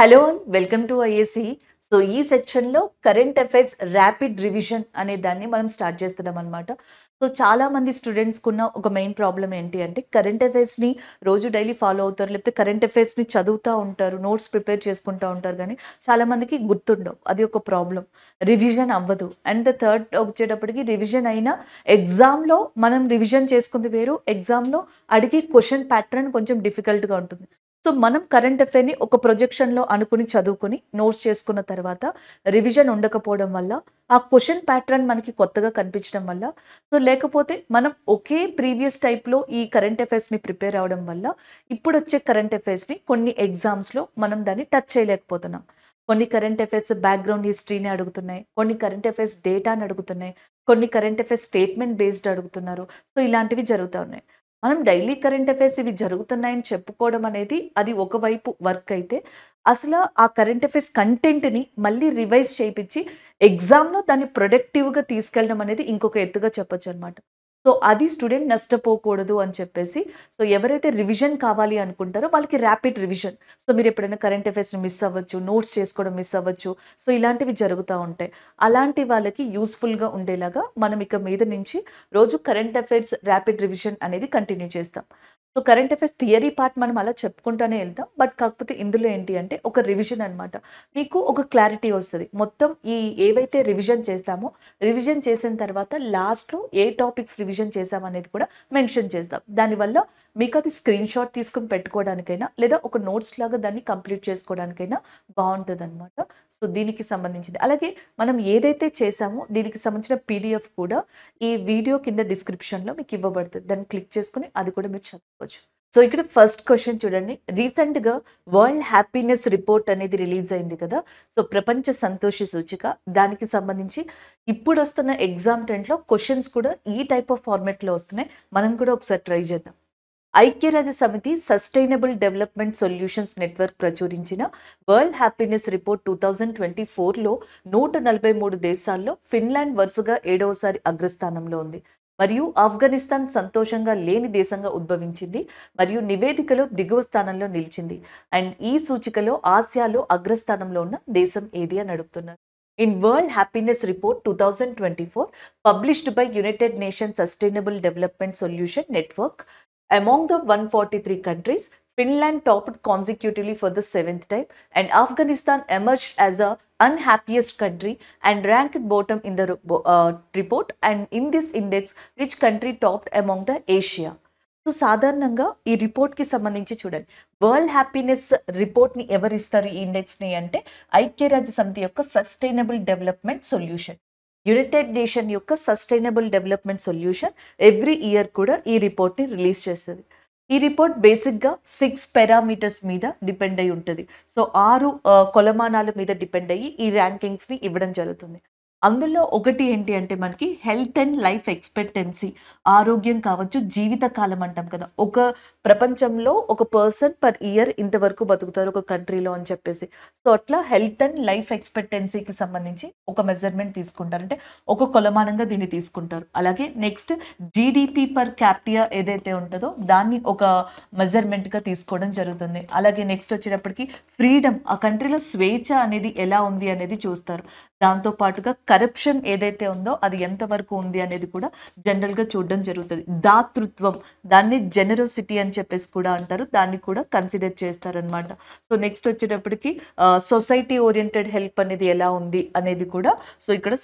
Hello and welcome to IAC. So ఈ సెక్షన్లో current affairs rapid revision అనే దాన్ని మనం స్టార్ట్ చేస్తున్నాం అనమాట. సో చాలామంది స్టూడెంట్స్కున్న ఒక మెయిన్ ప్రాబ్లం ఏంటి అంటే కరెంట్ అఫైర్స్ని రోజు డైలీ ఫాలో అవుతారు, లేకపోతే కరెంట్ అఫైర్స్ని చదువుతూ ఉంటారు, నోట్స్ ప్రిపేర్ చేసుకుంటూ ఉంటారు, కానీ చాలామందికి గుర్తుండవు. అది ఒక ప్రాబ్లం. రివిజన్ అవ్వదు. అండ్ ద థర్డ్ వచ్చేటప్పటికి రివిజన్ అయినా ఎగ్జామ్లో మనం రివిజన్ చేసుకుంది వేరు, ఎగ్జామ్లో అడిగే క్వశ్చన్ ప్యాటర్న్ కొంచెం డిఫికల్ట్గా ఉంటుంది. సో మనం కరెంట్ అఫైర్ని ఒక ప్రొజెక్షన్లో అనుకుని చదువుకుని నోట్స్ చేసుకున్న తర్వాత రివిజన్ ఉండకపోవడం వల్ల ఆ క్వశ్చన్ ప్యాటర్న్ మనకి కొత్తగా కనిపించడం వల్ల, సో లేకపోతే మనం ఒకే ప్రీవియస్ టైప్లో ఈ కరెంట్ అఫైర్స్ని ప్రిపేర్ అవడం వల్ల ఇప్పుడు వచ్చే కరెంట్ అఫైర్స్ని కొన్ని ఎగ్జామ్స్లో మనం దాన్ని టచ్ చేయలేకపోతున్నాం. కొన్ని కరెంట్ అఫైర్స్ బ్యాక్గ్రౌండ్ హిస్టరీని అడుగుతున్నాయి, కొన్ని కరెంట్ అఫైర్స్ డేటాని అడుగుతున్నాయి, కొన్ని కరెంట్ అఫైర్స్ స్టేట్మెంట్ బేస్డ్ అడుగుతున్నారు. సో ఇలాంటివి జరుగుతూ ఉన్నాయి. మనం డైలీ కరెంట్ అఫైర్స్ ఇవి జరుగుతున్నాయని చెప్పుకోవడం అనేది అది ఒకవైపు వర్క్ అయితే, అసలు ఆ కరెంట్ అఫైర్స్ కంటెంట్ని మళ్ళీ రివైజ్ చేయించి ఎగ్జామ్లో దాన్ని ప్రొడక్టివ్గా తీసుకెళ్ళడం అనేది ఇంకొక ఎత్తుగా చెప్పొచ్చు అనమాట. సో అది స్టూడెంట్ నష్టపోకూడదు అని చెప్పేసి, సో ఎవరైతే రివిజన్ కావాలి అనుకుంటారో వాళ్ళకి ర్యాపిడ్ రివిజన్. సో మీరు ఎప్పుడైనా కరెంట్ అఫైర్స్ని మిస్ అవ్వచ్చు, నోట్స్ చేసుకోవడం మిస్ అవ్వచ్చు, సో ఇలాంటివి జరుగుతూ ఉంటాయి. అలాంటి వాళ్ళకి యూస్ఫుల్గా ఉండేలాగా మనం ఇక మీద నుంచి రోజు కరెంట్ అఫైర్స్ ర్యాపిడ్ రివిజన్ అనేది కంటిన్యూ చేస్తాం. So current affairs theory part మనం అలా చెప్పుకుంటూనే వెళ్తాం, బట్ కాకపోతే ఇందులో ఏంటి అంటే ఒక రివిజన్ అనమాట. మీకు ఒక క్లారిటీ వస్తుంది. మొత్తం ఈ ఏవైతే రివిజన్ చేస్తామో రివిజన్ చేసిన తర్వాత లాస్ట్లో ఏ టాపిక్స్ రివిజన్ చేసామనేది కూడా మెన్షన్ చేస్తాం. దానివల్ల మీకు అది స్క్రీన్ షాట్ తీసుకుని పెట్టుకోవడానికైనా లేదా ఒక నోట్స్ లాగా దాన్ని కంప్లీట్ చేసుకోవడానికైనా బాగుంటుంది అనమాట. సో దీనికి సంబంధించింది. అలాగే మనం ఏదైతే చేసామో దీనికి సంబంధించిన పీడిఎఫ్ కూడా ఈ వీడియో కింద డిస్క్రిప్షన్లో మీకు ఇవ్వబడుతుంది. దాన్ని క్లిక్ చేసుకుని అది కూడా మీరు చదువుకోవచ్చు. సో ఇక్కడ ఫస్ట్ క్వశ్చన్ చూడండి. రీసెంట్గా వరల్డ్ హ్యాపీనెస్ రిపోర్ట్ అనేది రిలీజ్ అయింది కదా. సో ప్రపంచ సంతోష సూచిక, దానికి సంబంధించి ఇప్పుడు వస్తున్న ఎగ్జామ్ టెంట్లో క్వశ్చన్స్ కూడా ఈ టైప్ ఆఫ్ ఫార్మాట్లో వస్తున్నాయి. మనం కూడా ఒకసారి ట్రై చేద్దాం. ఐక్యరాజ్య సమితి సస్టైనబుల్ డెవలప్మెంట్ సొల్యూషన్స్ నెట్వర్క్ ప్రచురించిన వరల్డ్ హ్యాపీనెస్ రిపోర్ట్ 2024లో 143 దేశాల్లో ఫిన్లాండ్ వరుసగా 7వసారి అగ్రస్థానంలో ఉంది. మరియు ఆఫ్ఘనిస్తాన్ సంతోషంగా లేని దేశంగా ఉద్భవించింది మరియు నివేదికలో దిగువ స్థానంలో నిలిచింది. అండ్ ఈ సూచికలో ఆసియాలో అగ్రస్థానంలో ఉన్న దేశం ఏది అని అడుగుతున్నారు. In world happiness report 2024 published by United nations sustainable development solution network, among the 143 countries, Finland topped consecutively for the 7th time, and Afghanistan emerged as a unhappiest country and ranked bottom in the report. And in this index, which country topped among the Asia? So సాధారణంగా ఈ రిపోర్ట్కి సంబంధించి చూడండి, world happiness రిపోర్ట్ని ఎవరిస్తారు ఈ ఇండెక్స్ని అంటే ఐక్యరాజ్య సమితి యొక్క sustainable development solution. United Nation యొక్క sustainable development solution every year కూడా ఈ రిపోర్ట్ని రిలీజ్ చేస్తుంది. ఈ రిపోర్ట్ బేసిక్గా 6 పారామీటర్స్ మీద డిపెండ్ అయి ఉంటుంది. సో 6 కొలమానాల మీద డిపెండ్ అయ్యి ఈ ర్యాంకింగ్స్ని ఇవ్వడం జరుగుతుంది. అందులో ఒకటి ఏంటి అంటే మనకి హెల్త్ అండ్ లైఫ్ ఎక్స్పెక్టెన్సీ, ఆరోగ్యం కావచ్చు, జీవితకాలం అంటాం కదా. ఒక ప్రపంచంలో ఒక పర్సన్ పర్ ఇయర్ ఇంతవరకు బతుకుతారు ఒక కంట్రీలో అని చెప్పేసి. సో అట్లా హెల్త్ అండ్ లైఫ్ ఎక్స్పెక్టెన్సీకి సంబంధించి ఒక మెజర్మెంట్ తీసుకుంటారు, అంటే ఒక కొలమానంగా దీన్ని తీసుకుంటారు. అలాగే నెక్స్ట్ జీడిపి పర్ క్యాపిటా ఏదైతే ఉంటుందో దాన్ని ఒక మెజర్మెంట్గా తీసుకోవడం జరుగుతుంది. అలాగే నెక్స్ట్ వచ్చేటప్పటికి ఫ్రీడమ్, ఆ కంట్రీలో స్వేచ్ఛ అనేది ఎలా ఉంది అనేది చూస్తారు. దాంతోపాటుగా కరప్షన్ ఏదైతే ఉందో అది ఎంతవరకు ఉంది అనేది కూడా జనరల్గా చూడడం జరుగుతుంది. దాతృత్వం, దాన్ని జెనరోసిటీ అని చెప్పేసి కూడా అంటారు, దాన్ని కూడా కన్సిడర్ చేస్తారనమాట. సో నెక్స్ట్ వచ్చేటప్పటికి సొసైటీ ఓరియంటెడ్ హెల్ప్ అనేది ఎలా ఉంది అనేది కూడా, సో ఇక్కడ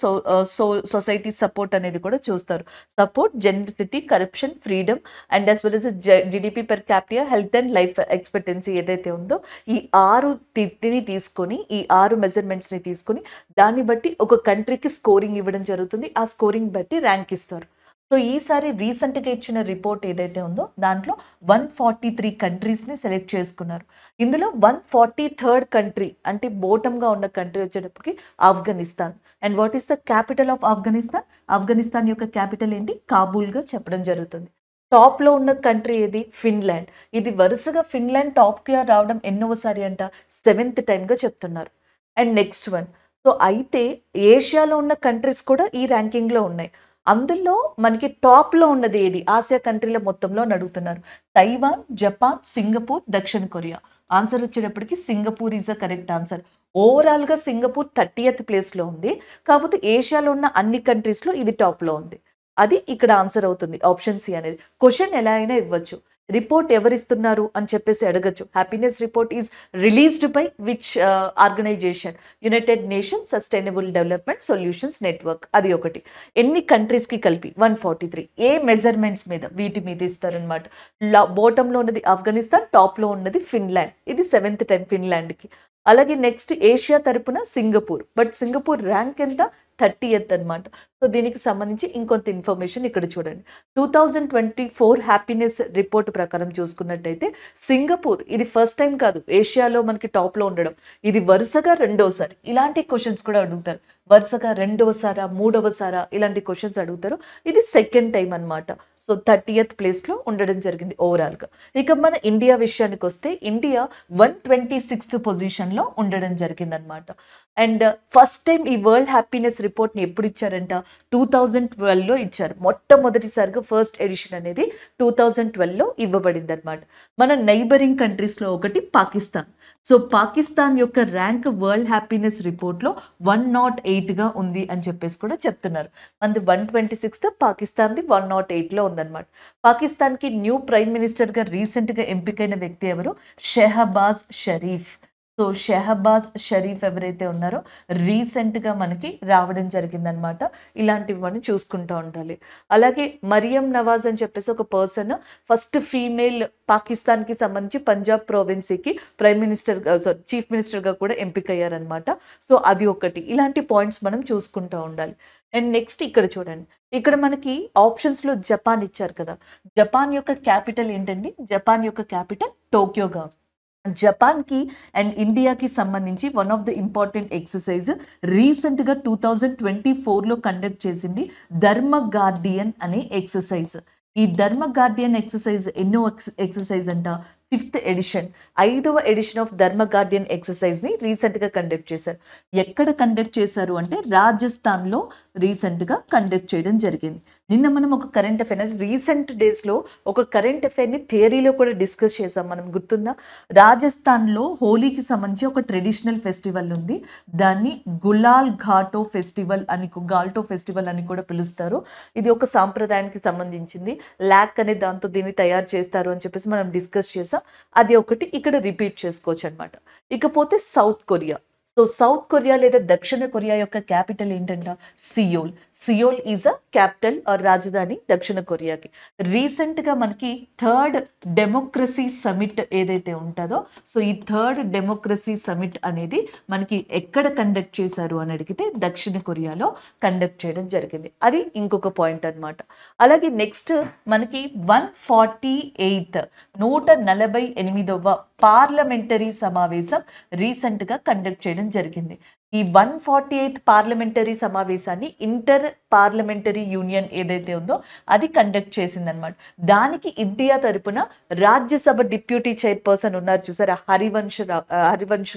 సొసైటీ సపోర్ట్ అనేది కూడా చూస్తారు. Support, generosity, corruption, freedom and as well as GDP per capita, health and life expectancy ఏదైతే ఉందో ఈ 6 తీసుకొని, ఈ 6 మెజర్మెంట్స్ని తీసుకొని దాన్ని బట్టి ఒక కంట్రీకి స్కోరింగ్ ఇవ్వడం జరుగుతుంది. ఆ స్కోరింగ్ బట్టి ర్యాంక్ ఇస్తారు. సో ఈసారి రీసెంట్గా ఇచ్చిన రిపోర్ట్ ఏదైతే ఉందో దాంట్లో 143 కంట్రీస్ని సెలెక్ట్ చేసుకున్నారు. ఇందులో 143rd కంట్రీ అంటే బోటంగా ఉన్న కంట్రీ వచ్చేటప్పటికి Afghanistan. And what is the capital of Afghanistan? Afghanistan యొక్క క్యాపిటల్ ఏంటి? కాబూల్గా చెప్పడం జరుగుతుంది. టాప్లో ఉన్న కంట్రీ ఏది? ఫిన్లాండ్. ఇది వరుసగా ఫిన్లాండ్ టాప్గా రావడం ఎన్నోసారి అంట? 7th టైంగా చెప్తున్నారు. అండ్ నెక్స్ట్ వన్, సో అయితే ఏషియాలో ఉన్న కంట్రీస్ కూడా ఈ ర్యాంకింగ్లో ఉన్నాయి. అందులో మనకి టాప్లో ఉన్నది ఏది? ఆసియా కంట్రీల మొత్తంలో అని అడుగుతున్నారు. తైవాన్, జపాన్, సింగపూర్, దక్షిణ కొరియా. ఆన్సర్ వచ్చేటప్పటికి Singapore is a correct answer. ఓవరాల్గా సింగపూర్ 30th ప్లేస్లో ఉంది, కాకపోతే ఏషియాలో ఉన్న అన్ని కంట్రీస్లో ఇది టాప్లో ఉంది. అది ఇక్కడ ఆన్సర్ అవుతుంది, ఆప్షన్ సి అనేది. క్వశ్చన్ ఎలా అయినా ఇవ్వచ్చు. రిపోర్ట్ ఎవరిస్తున్నారు అని చెప్పేసి అడగచ్చు. Happiness report is released by which organization? United Nation sustainable development solutions network. అది ఒకటి. ఎన్ని కంట్రీస్కి కలిపి? 143. ఏ మెజర్మెంట్స్ మీద? వీటి మీద ఇస్తారనమాట. బాటంలో ఉన్నది ఆఫ్ఘనిస్తాన్, టాప్లో ఉన్నది ఫిన్లాండ్. ఇది 7th టైం ఫిన్లాండ్కి. అలాగే నెక్స్ట్ ఏషియా తరపున సింగపూర్, బట్ సింగపూర్ ర్యాంక్ ఎంత? 30th అనమాట. సో దీనికి సంబంధించి ఇంకొంత ఇన్ఫర్మేషన్ ఇక్కడ చూడండి. 2024 హ్యాపీనెస్ రిపోర్ట్ ప్రకారం చూసుకున్నట్టయితే సింగపూర్ ఇది ఫస్ట్ టైం కాదు ఏషియాలో మనకి టాప్లో ఉండడం, ఇది వరుసగా రెండోసారి. ఇలాంటి క్వశ్చన్స్ కూడా అడుగుతారు, వరుసగా రెండోసారా మూడవసారా ఇలాంటి క్వశ్చన్స్ అడుగుతారు. ఇది సెకండ్ టైం అనమాట. సో 30th ప్లేస్లో ఉండడం జరిగింది ఓవరాల్గా. ఇక మన ఇండియా విషయానికి వస్తే ఇండియా 126th పొజిషన్లో ఉండడం జరిగింది అనమాట. అండ్ ఫస్ట్ టైం ఈ వరల్డ్ హ్యాపీనెస్ రిపోర్ట్ని ఎప్పుడు ఇచ్చారంట? 2012లో ఇచ్చారు. మొట్టమొదటిసారిగా ఫస్ట్ ఎడిషన్ అనేది 2012లో ఇవ్వబడింది అనమాట. మన నైబరింగ్ కంట్రీస్లో ఒకటి పాకిస్తాన్. సో పాకిస్తాన్ యొక్క ర్యాంక్ వరల్డ్ హ్యాపీనెస్ రిపోర్ట్లో 108గా ఉంది అని చెప్పేసి కూడా చెప్తున్నారు. మనది 126th, పాకిస్తాన్ది 108లో ఉందన్నమాట. పాకిస్తాన్కి న్యూ ప్రైమ్ మినిస్టర్గా రీసెంట్గా ఎంపికైన వ్యక్తి ఎవరు? షెహబాజ్ షరీఫ్. సో షెహబాజ్ షరీఫ్ ఎవరైతే ఉన్నారో రీసెంట్గా మనకి రావడం జరిగిందనమాట. ఇలాంటివి మనం చూసుకుంటూ ఉండాలి. అలాగే మరియం నవాజ్ అని చెప్పేసి ఒక పర్సన్ ఫస్ట్ ఫీమేల్ పాకిస్తాన్కి సంబంధించి పంజాబ్ ప్రావిన్సీకి ప్రైమ్ మినిస్టర్ చీఫ్ మినిస్టర్గా కూడా ఎంపికయ్యారనమాట. సో అది ఒకటి. ఇలాంటి పాయింట్స్ మనం చూసుకుంటూ ఉండాలి. అండ్ నెక్స్ట్ ఇక్కడ చూడండి, ఇక్కడ మనకి ఆప్షన్స్లో జపాన్ ఇచ్చారు కదా. జపాన్ యొక్క క్యాపిటల్ ఏంటండి? జపాన్ యొక్క క్యాపిటల్ టోక్యోగా. జపాన్కి అండ్ ఇండియాకి సంబంధించి one of the important exercise రీసెంట్గా 2024లో కండక్ట్ చేసింది ధర్మ గార్డియన్ అనే ఎక్సర్సైజ్. ఈ ధర్మ గార్డియన్ ఎక్సర్సైజ్ ఎన్నో ఎక్సర్సైజ్ అంట? 5th ఎడిషన్, 5వ ఎడిషన్ ఆఫ్ ధర్మ గార్డియన్ ఎక్సర్సైజ్ని రీసెంట్గా కండక్ట్ చేశారు. ఎక్కడ కండక్ట్ చేశారు అంటే రాజస్థాన్లో రీసెంట్గా కండక్ట్ చేయడం జరిగింది. నిన్న మనం ఒక కరెంట్ అఫైర్, రీసెంట్ డేస్లో ఒక కరెంట్ అఫైర్ని థియరీలో కూడా డిస్కస్ చేసాం మనం, గుర్తుందా? రాజస్థాన్లో హోలీకి సంబంధించి ఒక ట్రెడిషనల్ ఫెస్టివల్ ఉంది. దాన్ని గులాల్ ఘాటో ఫెస్టివల్ అని కూడా పిలుస్తారు. ఇది ఒక సాంప్రదాయానికి సంబంధించింది. లాక్ అనే దాంతో దీన్ని తయారు చేస్తారు అని చెప్పేసి మనం డిస్కస్ చేసాం. అది ఒకటి ఇక్కడ రిపీట్ చేసుకోవచ్చు అనమాట. ఇకపోతే South Korea. So South Korea లేదా దక్షిణ కొరియా యొక్క క్యాపిటల్ ఏంటంట? Seoul. Seoul is a capital or రాజధాని దక్షిణ కొరియాకి. రీసెంట్గా మనకి 3rd డెమోక్రసీ సమిట్ ఏదైతే ఉంటుందో, సో ఈ 3rd డెమోక్రసీ సమిట్ అనేది మనకి ఎక్కడ కండక్ట్ చేశారు అని అడిగితే దక్షిణ కొరియాలో కండక్ట్ చేయడం జరిగింది. అది ఇంకొక పాయింట్ అనమాట. అలాగే నెక్స్ట్ మనకి 148వ పార్లమెంటరీ సమావేశం రీసెంట్గా కండక్ట్ చేయడం జరిగింది. ఈ 148th పార్లమెంటరీ సమావేశాన్ని ఇంటర్ పార్లమెంటరీ యూనియన్ ఏదైతే ఉందో అది కండక్ట్ చేసిందనమాట. దానికి ఇండియా తరపున రాజ్యసభ డిప్యూటీ చైర్పర్సన్ ఉన్నారు చూసారా, హరివంశ్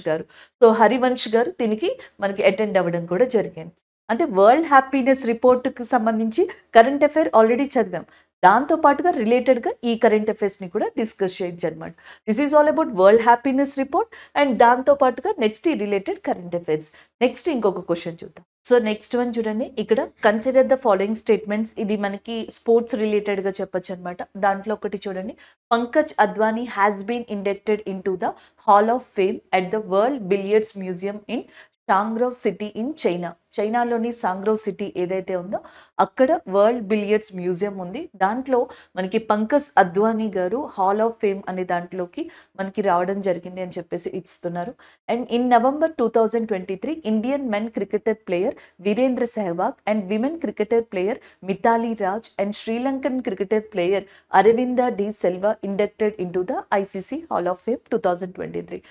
గారు. సో హరివంశ్ గారు దీనికి మనకి అటెండ్ అవ్వడం కూడా జరిగింది. అంటే వరల్డ్ హ్యాపీనెస్ రిపోర్ట్కి సంబంధించి కరెంట్ అఫైర్ ఆల్రెడీ చదివాం, దాంతో పాటుగా రిలేటెడ్గా ఈ కరెంట్ అఫైర్స్ని కూడా డిస్కస్ చేయొచ్చు అనమాట. This is all about world happiness report and దాంతో పాటుగా నెక్స్ట్ ఈ రిలేటెడ్ కరెంట్ అఫైర్స్. నెక్స్ట్ ఇంకొక క్వశ్చన్ చూద్దాం. సో నెక్స్ట్ వన్ చూడండి, ఇక్కడ కన్సిడర్ ద ఫాలోయింగ్ స్టేట్మెంట్స్. ఇది మనకి స్పోర్ట్స్ రిలేటెడ్గా చెప్పొచ్చు అనమాట. దాంట్లో ఒకటి చూడండి, Pankaj Advani has been inducted into the hall of fame at the world billiards museum in Shangrao city in China. చైనాలోని సాంగ్రోవ్ సిటీ ఏదైతే ఉందో అక్కడ వరల్డ్ బిలియర్డ్స్ మ్యూజియం ఉంది. దాంట్లో మనకి పంకజ్ అద్వానీ గారు హాల్ ఆఫ్ ఫేమ్ అనే దాంట్లోకి మనకి రావడం జరిగింది అని చెప్పేసి ఇస్తున్నారు. And in November 2023 Indian men cricketer player Virender Sehwag and women cricketer player Mithali Raj and Sri Lankan cricketer player Aravinda de Silva inducted into the ICC hall of fame 2023.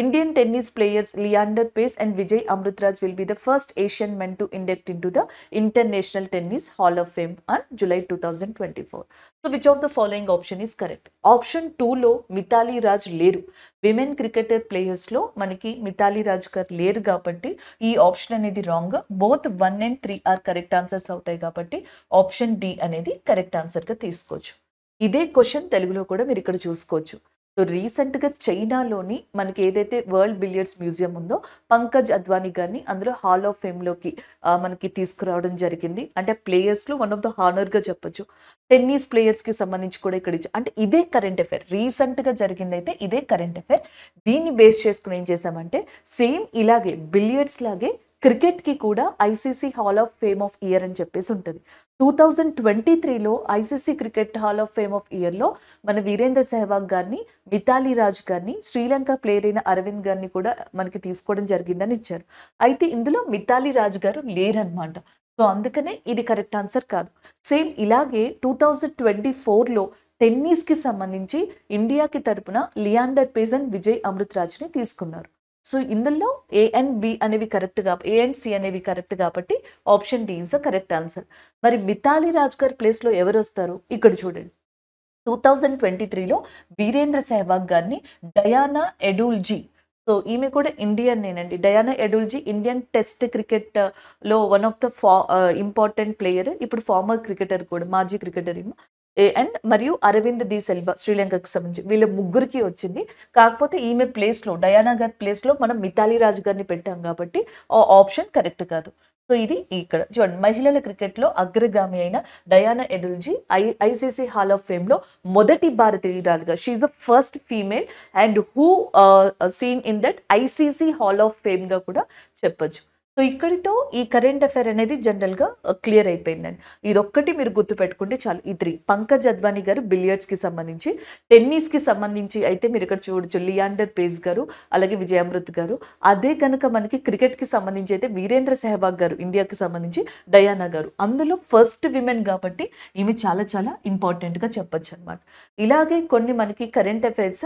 Indian tennis players Leander Paes and Vijay Amrutraj will be the first Asian men to induct into the International Tennis Hall of Fame on July 2024. So which of the following option is correct? Option 2లో మిథాలీ రాజ్ లేరు. Women cricketer ప్లేయర్స్లో మనకి మిథాలీ రాజ్ గారు లేరు కాబట్టి ఈ option అనేది wrong. Both 1 and 3 are correct answers అవుతాయి కాబట్టి ఆప్షన్ డి అనేది కరెక్ట్ ఆన్సర్గా తీసుకోవచ్చు. ఇదే క్వశ్చన్ తెలుగులో కూడా మీరు ఇక్కడ చూసుకోవచ్చు. సో రీసెంట్‌గా చైనాలోని మనకి ఏదైతే వరల్డ్ బిలియర్డ్స్ మ్యూజియం ఉందో, పంకజ్ అద్వానీ గారిని అందులో హాల్ ఆఫ్ ఫేమ్‌లోకి మనకి తీసుకురావడం జరిగింది. అంటే ప్లేయర్స్‌లో వన్ ఆఫ్ ద హానర్‌గా చెప్పొచ్చు. టెన్నిస్ ప్లేయర్స్‌కి సంబంధించి కూడా ఇక్కడ అంటే ఇదే కరెంట్ అఫైర్. రీసెంట్‌గా జరిగిందైతే ఇదే కరెంట్ అఫైర్. దీన్ని బేస్ చేసుకొని ఏం చేశామంటే సేమ్ ఇలాగే బిలియర్డ్స్ లాగే క్రికెట్‌కి కూడా ICC hall of fame of year అని చెప్పేసి ఉంటది. 2023లో ICC cricket hall of fame of ఇయర్‌లో మన వీరేంద్ర సెహ్వాగ్ గారిని, మితాలీ రాజ్ గారిని, శ్రీలంక ప్లేయర్ అయిన అరవింద్ గారిని కూడా మనకి తీసుకోవడం జరిగిందని ఇచ్చారు. అయితే ఇందులో మితాలీ రాజ్ గారు లేరనమాట. సో అందుకనే ఇది కరెక్ట్ ఆన్సర్ కాదు. సేమ్ ఇలాగే 2024లో టెన్నిస్‌కి సంబంధించి ఇండియాకి తరపున లియాండర్ పేస్ అండ్ విజయ్ అమృతరాజ్‌ని తీసుకున్నారు. సో ఇందులో ఏ అండ్ బి అనేవి ఏ అండ్ సి అనేవి కరెక్ట్ కాబట్టి option D is the correct answer. మరి మితాలీ రాజ్ గారి ప్లేస్‌లో ఎవరొస్తారు? ఇక్కడ చూడండి. 2023లో వీరేంద్ర సెహ్వాగ్ గారిని డయానా ఎడూల్జీ, సో ఈమె కూడా ఇండియనేనండి. డయానా ఎడూల్జీ ఇండియన్ టెస్ట్ క్రికెట్‌లో one of the important player. ఇప్పుడు ఫార్మర్ క్రికెటర్ కూడా, మాజీ క్రికెటర్ ఈమె. అండ్ మరియు అరవింద్ ది సెల్వా శ్రీలంకకి సంబంధించి వీళ్ళ ముగ్గురికి వచ్చింది. కాకపోతే ఈమె ప్లేస్‌లో, డయానా గారి ప్లేస్‌లో మనం మితాలీ రాజ్ గారిని పెట్టాం కాబట్టి ఆ ఆప్షన్ కరెక్ట్ కాదు. సో ఇది ఇక్కడ చూడండి, మహిళల క్రికెట్‌లో అగ్రగామి అయిన Diana Edulji ICC hall of ఫేమ్‌లో మొదటి భారతీయురాలుగా, she is the first female and who seen in that ICC hall of ఫేమ్‌గా కూడా చెప్పొచ్చు. సో ఇక్కడితో ఈ కరెంట్ అఫైర్ అనేది జనరల్‌గా క్లియర్ అయిపోయిందండి. ఇదొక్కటి మీరు గుర్తుపెట్టుకుంటే చాలు. ఈ 3 పంకజ్ అద్వానీ గారు బిలియర్డ్స్‌కి సంబంధించి, టెన్నిస్‌కి సంబంధించి అయితే మీరు ఇక్కడ చూడొచ్చు లియాండర్ పేస్ గారు, అలాగే విజయామృత్ గారు. అదే కనుక మనకి క్రికెట్‌కి సంబంధించి అయితే వీరేంద్ర సెహ్వాగ్ గారు ఇండియాకి సంబంధించి, డయానా గారు. అందులో ఫస్ట్ విమెన్ కాబట్టి ఈమె చాలా చాలా ఇంపార్టెంట్‌గా చెప్పొచ్చనమాట. ఇలాగే కొన్ని మనకి కరెంట్ అఫైర్స్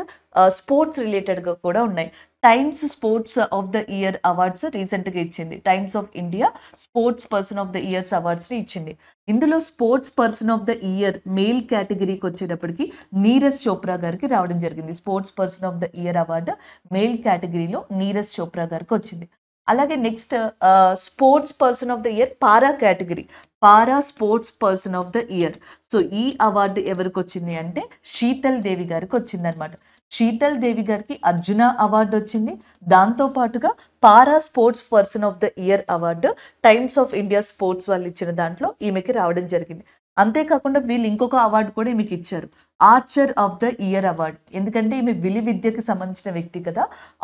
స్పోర్ట్స్ రిలేటెడ్‌గా కూడా ఉన్నాయి. Times sports of the year awards రీసెంట్‌గా ఇచ్చింది. Times of India sports person of the years అవార్డ్స్‌ని ఇచ్చింది. ఇందులో sports person of the year male కేటగిరీకి వచ్చేటప్పటికి నీరజ్ చోప్రా గారికి రావడం జరిగింది. Sports person of the year award male కేటగిరీలో నీరజ్ చోప్రా గారికి వచ్చింది. అలాగే next sports person of the year para category, para sports person of the year. So ఈ అవార్డు ఎవరికి వచ్చింది అంటే శీతల్ దేవి గారికి వచ్చిందనమాట. శీతల్ దేవి గారికి అర్జున అవార్డు వచ్చింది. దాంతో పాటుగా పారా sports person of the year award times of India sports వాళ్ళు ఇచ్చిన దాంట్లో ఈమెకి రావడం జరిగింది. అంతేకాకుండా వీళ్ళు ఇంకొక అవార్డు కూడా ఈమెకి ఇచ్చారు, Archer of the year award. ఎందుకంటే ఈమె విలువిద్యకి సంబంధించిన వ్యక్తి కదా.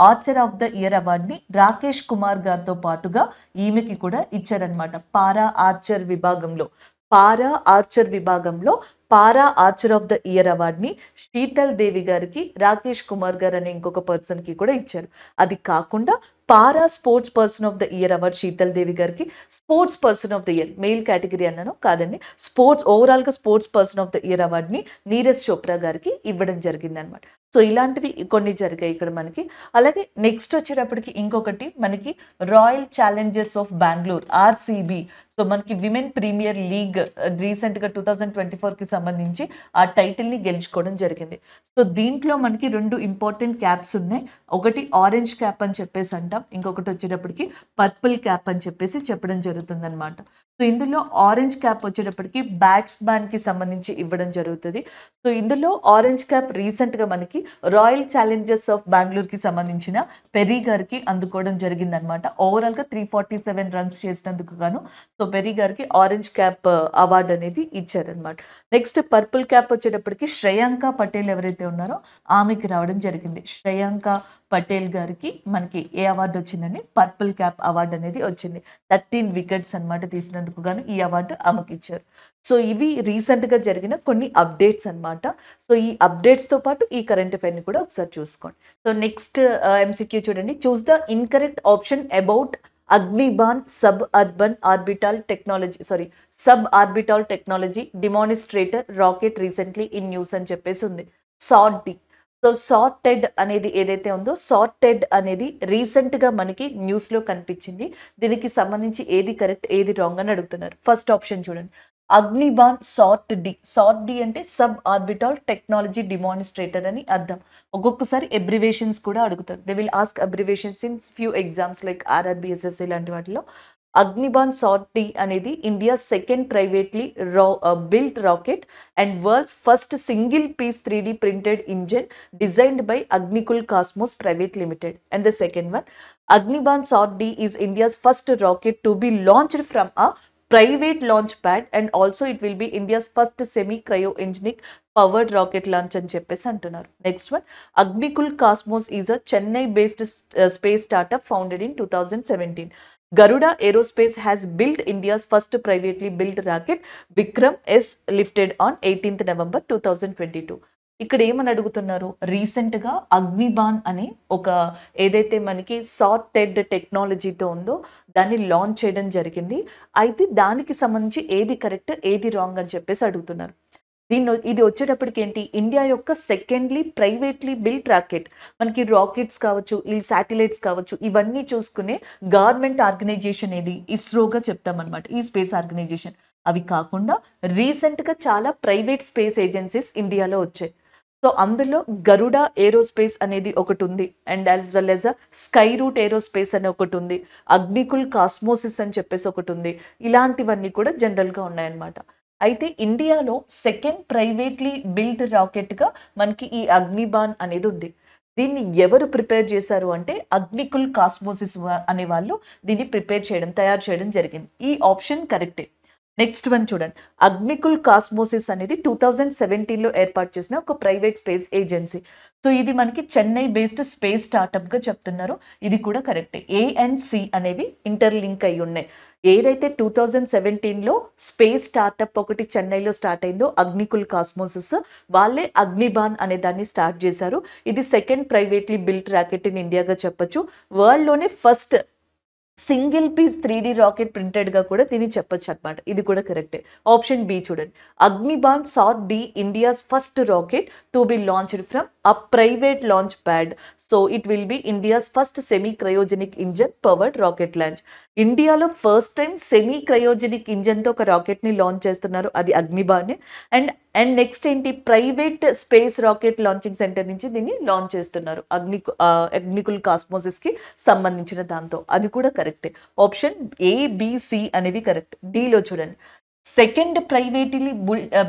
ఆర్చర్ ఆఫ్ ద ఇయర్ అవార్డుని రాకేష్ కుమార్ గారితో పాటుగా ఈమెకి కూడా ఇచ్చారనమాట. పారా ఆర్చర్ విభాగంలో, పారా ఆర్చర్ విభాగంలో para archer of the year అవార్డ్ని శీతల్ దేవి గారికి, రాకేష్ కుమార్ గారు అనే ఇంకొక పర్సన్కి కూడా ఇచ్చారు. అది కాకుండా para sports person of the year award Sheetal Devi గారికి, sports person of the year male category అన్నాను కాదండి, స్పోర్ట్స్ ఓవరాల్గా sports person of the year అవార్డ్ని నీరజ్ చోప్రా గారికి ఇవ్వడం జరిగింది అనమాట. సో ఇలాంటివి కొన్ని జరిగాయి ఇక్కడ మనకి. అలాగే నెక్స్ట్ వచ్చేటప్పటికి ఇంకొకటి మనకి royal challengers of Bengaluru, RCB. So మనకి విమెన్ ప్రీమియర్ లీగ్ రీసెంట్గా 2024కి సంబంధించి ఆ టైటిల్ని గెలుచుకోవడం జరిగింది. సో దీంట్లో మనకి 2 ఇంపార్టెంట్ క్యాప్స్ ఉన్నాయి. ఒకటి ఆరెంజ్ క్యాప్ అని చెప్పేసి అంటాం, ఇంకొకటి వచ్చేటప్పటికి పర్పుల్ క్యాప్ అని చెప్పేసి చెప్పడం జరుగుతుంది అనమాట. సో ఇందులో ఆరెంజ్ క్యాప్ వచ్చేటప్పటికి బ్యాట్స్మెన్కి సంబంధించి ఇవ్వడం జరుగుతుంది. సో ఇందులో ఆరెంజ్ క్యాప్ రీసెంట్గా మనకి రాయల్ ఛాలెంజర్స్ ఆఫ్ బెంగళూరుకి సంబంధించిన పెరీ గారికి అందుకోవడం జరిగిందనమాట. ఓవరాల్గా 347 రన్స్ చేసినందుకు గాను సో పెరీ గారికి ఆరెంజ్ క్యాప్ అవార్డు అనేది ఇచ్చారనమాట. నెక్స్ట్ పర్పుల్ క్యాప్ వచ్చేటప్పటికి శ్రేయాంక పటేల్ ఎవరైతే ఉన్నారో ఆమెకి రావడం జరిగింది. శ్రేయాంక పటేల్ గారికి మనకి ఏ అవార్డు వచ్చిందండి? పర్పుల్ క్యాప్ అవార్డు అనేది వచ్చింది. 13 వికెట్స్ అనమాట తీసినందుకు గాను ఈ అవార్డు ఆమెకి ఇచ్చారు. సో ఇవి రీసెంట్గా జరిగిన కొన్ని అప్డేట్స్ అనమాట. సో ఈ అప్డేట్స్తో పాటు ఈ కరెంట్ అఫైర్ని కూడా ఒకసారి చూసుకోండి. సో నెక్స్ట్ ఎంసీక్యూ చూడండి. Choose the incorrect option about Agnibaan sub orbital technology demonstrator rocket recently in news అని చెప్పేసి ఉంది. సాట్. సో సార్టెడ్ అనేది ఏదైతే ఉందో, సార్టెడ్ అనేది రీసెంట్గా మనకి న్యూస్లో కనిపించింది. దీనికి సంబంధించి ఏది కరెక్ట్ ఏది రాంగ్ అని అడుగుతున్నారు. ఫస్ట్ ఆప్షన్ చూడండి, అగ్నిబాన్ సాట్ డి అంటే సబ్ ఆర్బిటాల్ టెక్నాలజీ డిమానిస్ట్రేటర్ అని అర్థం. ఒక్కొక్కసారి అబ్రివేషన్స్ కూడా అడుగుతారు. They will ask abbreviations in few exams like RRB, SSC లాంటి వాటిలో. అగ్నిబాన్ సాట్-D అనేది India second privately built rocket and world's first single piece 3D printed engine designed by Agnikul Cosmos Private Limited. And the second one, Agniban సాట్-D is India's first rocket to be launched from a private launch pad, and also it will be India's first semi cryogenic powered rocket launch అని చెప్పేసి అంటున్నారు. Next one, Agnikul cosmos is a Chennai based space startup founded in 2017. Garuda Aerospace has built India's first privately built rocket Vikram S lifted on 18th November 2022. ఇక్కడ ఏమని అడుగుతున్నారు, recent గా అగ్నిబాన్ అని ఒక ఏదైతే మనకి సార్టెడ్ టెక్నాలజీతో ఉందో దాన్ని లాంచ్ చేయడం జరిగింది. అయితే దానికి సంబంధించి ఏది కరెక్ట్ ఏది రాంగ్ అని చెప్పేసి అడుగుతున్నారు. ఇది వచ్చేటప్పటికి ఏంటి, ఇండియా యొక్క సెకండ్లీ ప్రైవేట్లీ బిల్ట్ రాకెట్. మనకి రాకెట్స్ కావచ్చు, ఈ శాటిలైట్స్ కావచ్చు, ఇవన్నీ చూసుకునే గవర్నమెంట్ ఆర్గనైజేషన్ ఏది, ఇస్రోగా చెప్తామన్నమాట, ఈ స్పేస్ ఆర్గనైజేషన్. అవి కాకుండా రీసెంట్గా చాలా ప్రైవేట్ స్పేస్ ఏజెన్సీస్ ఇండియాలో వచ్చాయి. సో అందులో గరుడా ఏరోస్పేస్ అనేది ఒకటి ఉంది, and as well as Skyroot Aerospace అని ఒకటి ఉంది, అగ్నికుల్ కాస్మోసిస్ అని చెప్పేసి ఒకటి ఉంది. ఇలాంటివన్నీ కూడా జనరల్గా ఉన్నాయన్నమాట. అయితే ఇండియాలో సెకండ్ ప్రైవేట్లీ బిల్ట్ రాకెట్గా మనకి ఈ అగ్నిబాన్ అనేది ఉంది. దీన్ని ఎవరు ప్రిపేర్ చేశారు అంటే అగ్నికుల్ కాస్మోసిస్ అనే వాళ్ళు దీన్ని తయారు చేయడం జరిగింది. ఈ ఆప్షన్ కరెక్టే. నెక్స్ట్ వన్ చూడండి, అగ్నికుల్ కాస్మోసిస్ అనేది 2017లో ఏర్పాటు చేసిన ఒక ప్రైవేట్ స్పేస్ ఏజెన్సీ. సో ఇది మనకి చెన్నై బేస్డ్ స్పేస్ స్టార్ట్అప్గా చెప్తున్నారు. ఇది కూడా కరెక్టే. A and C అనేవి ఇంటర్లింక్ అయి ఉన్నాయి. ఏదైతే 2017లో స్పేస్ స్టార్ట్అప్ ఒకటి చెన్నైలో స్టార్ట్ అయిందో అగ్నికుల్ కాస్మోసిస్, వాళ్ళే అగ్నిబాన్ అనే దాన్ని స్టార్ట్ చేశారు. ఇది second privately built rocket in ఇండియాగా చెప్పొచ్చు. వరల్డ్లోనే first single piece 3D rocket ప్రింటెడ్గా కూడా దీన్ని చెప్పొచ్చు అనమాట. ఇది కూడా కరెక్టే. ఆప్షన్ బి చూడండి, అగ్నిబాన్ సాట్-D India's first rocket to be launched from a private launch pad. So it will be India's first semi cryogenic engine powered rocket launch. ఇండియాలో ఫస్ట్ టైం సెమీ క్రయోజెనిక్ ఇంజన్తో ఒక రాకెట్ని లాంచ్ చేస్తున్నారు, అది అగ్నిబాన్. అండ్ నెక్స్ట్ ఏంటి, private space rocket launching centre నుంచి దీన్ని launch చేస్తున్నారు అగ్నికుల్ కాస్మోసిస్కి సంబంధించిన దాంతో. అది కూడా కరెక్టే. ఆప్షన్ ABC అనేవి కరెక్ట్. డీలో చూడండి, సెకండ్ ప్రైవేట్లీ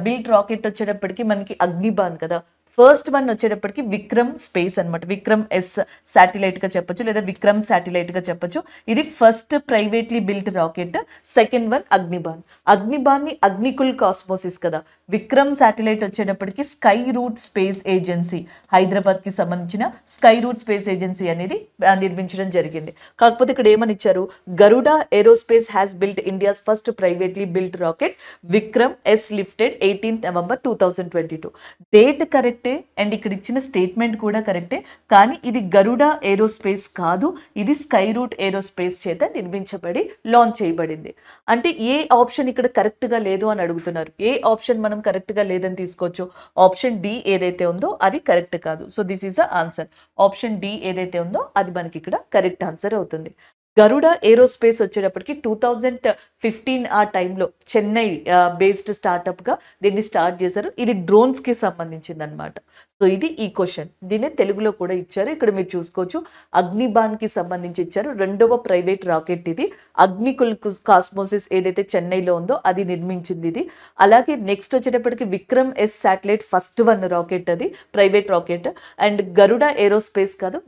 బిల్ట్ రాకెట్ వచ్చేటప్పటికి మనకి అగ్నిబాన్ కదా, ఫస్ట్ వన్ వచ్చేటప్పటికి విక్రమ్ స్పేస్ అనమాట, విక్రమ్ ఎస్ శాటిలైట్గా చెప్పొచ్చు, లేదా విక్రమ్ శాటిలైట్గా చెప్పొచ్చు. ఇది first privately built rocket. Second one Agnibaan. అగ్నిబాన్ని అగ్నికుల్ కాస్మోసిస్ కదా. విక్రమ్ శాటిలైట్ వచ్చేటప్పటికి స్కై రూట్ స్పేస్ ఏజెన్సీ, హైదరాబాద్కి సంబంధించిన స్కై రూట్ స్పేస్ ఏజెన్సీ అనేది నిర్మించడం జరిగింది. కాకపోతే ఇక్కడ ఏమని ఇచ్చారు, Garuda Aerospace has built India's first privately built rocket Vikram S lifted 18th November 2022. Date కరెక్టే అండ్ ఇక్కడ ఇచ్చిన స్టేట్మెంట్ కూడా కరెక్టే, కానీ ఇది గరుడా ఏరోస్పేస్ కాదు, ఇది స్కై రూట్ ఏరోస్పేస్ చేత నిర్మించబడి లాంచ్ చేయబడింది. అంటే ఏ ఆప్షన్ ఇక్కడ కరెక్ట్గా లేదు అని అడుగుతున్నారు. ఏ ఆప్షన్ మనం కరెక్ట్గా లేదని తీసుకోవచ్చు. ఆప్షన్ డి ఏదైతే ఉందో అది కరెక్ట్ కాదు. So this is the answer. Option D ఏదైతే ఉందో అది మనకి ఇక్కడ కరెక్ట్ ఆన్సర్ అవుతుంది. గరుడా ఏరోస్పేస్ వచ్చేటప్పటికి 2015 ఆ టైంలో చెన్నై బేస్డ్ స్టార్ట్అప్గా దీన్ని స్టార్ట్ చేశారు. ఇది డ్రోన్స్కి సంబంధించింది అనమాట. సో ఇది ఈ క్వశ్చన్, దీన్ని తెలుగులో కూడా ఇచ్చారు. ఇక్కడ మీరు చూసుకోవచ్చు, అగ్నిబాన్కి సంబంధించి ఇచ్చారు. రెండవ ప్రైవేట్ రాకెట్ ఇది. అగ్నికుల్ కాస్మోసిస్ ఏదైతే చెన్నైలో ఉందో అది నిర్మించింది ఇది. అలాగే నెక్స్ట్ వచ్చేటప్పటికి Vikram S satellite first one rocket, అది private rocket. And Garuda aerospace కాదు,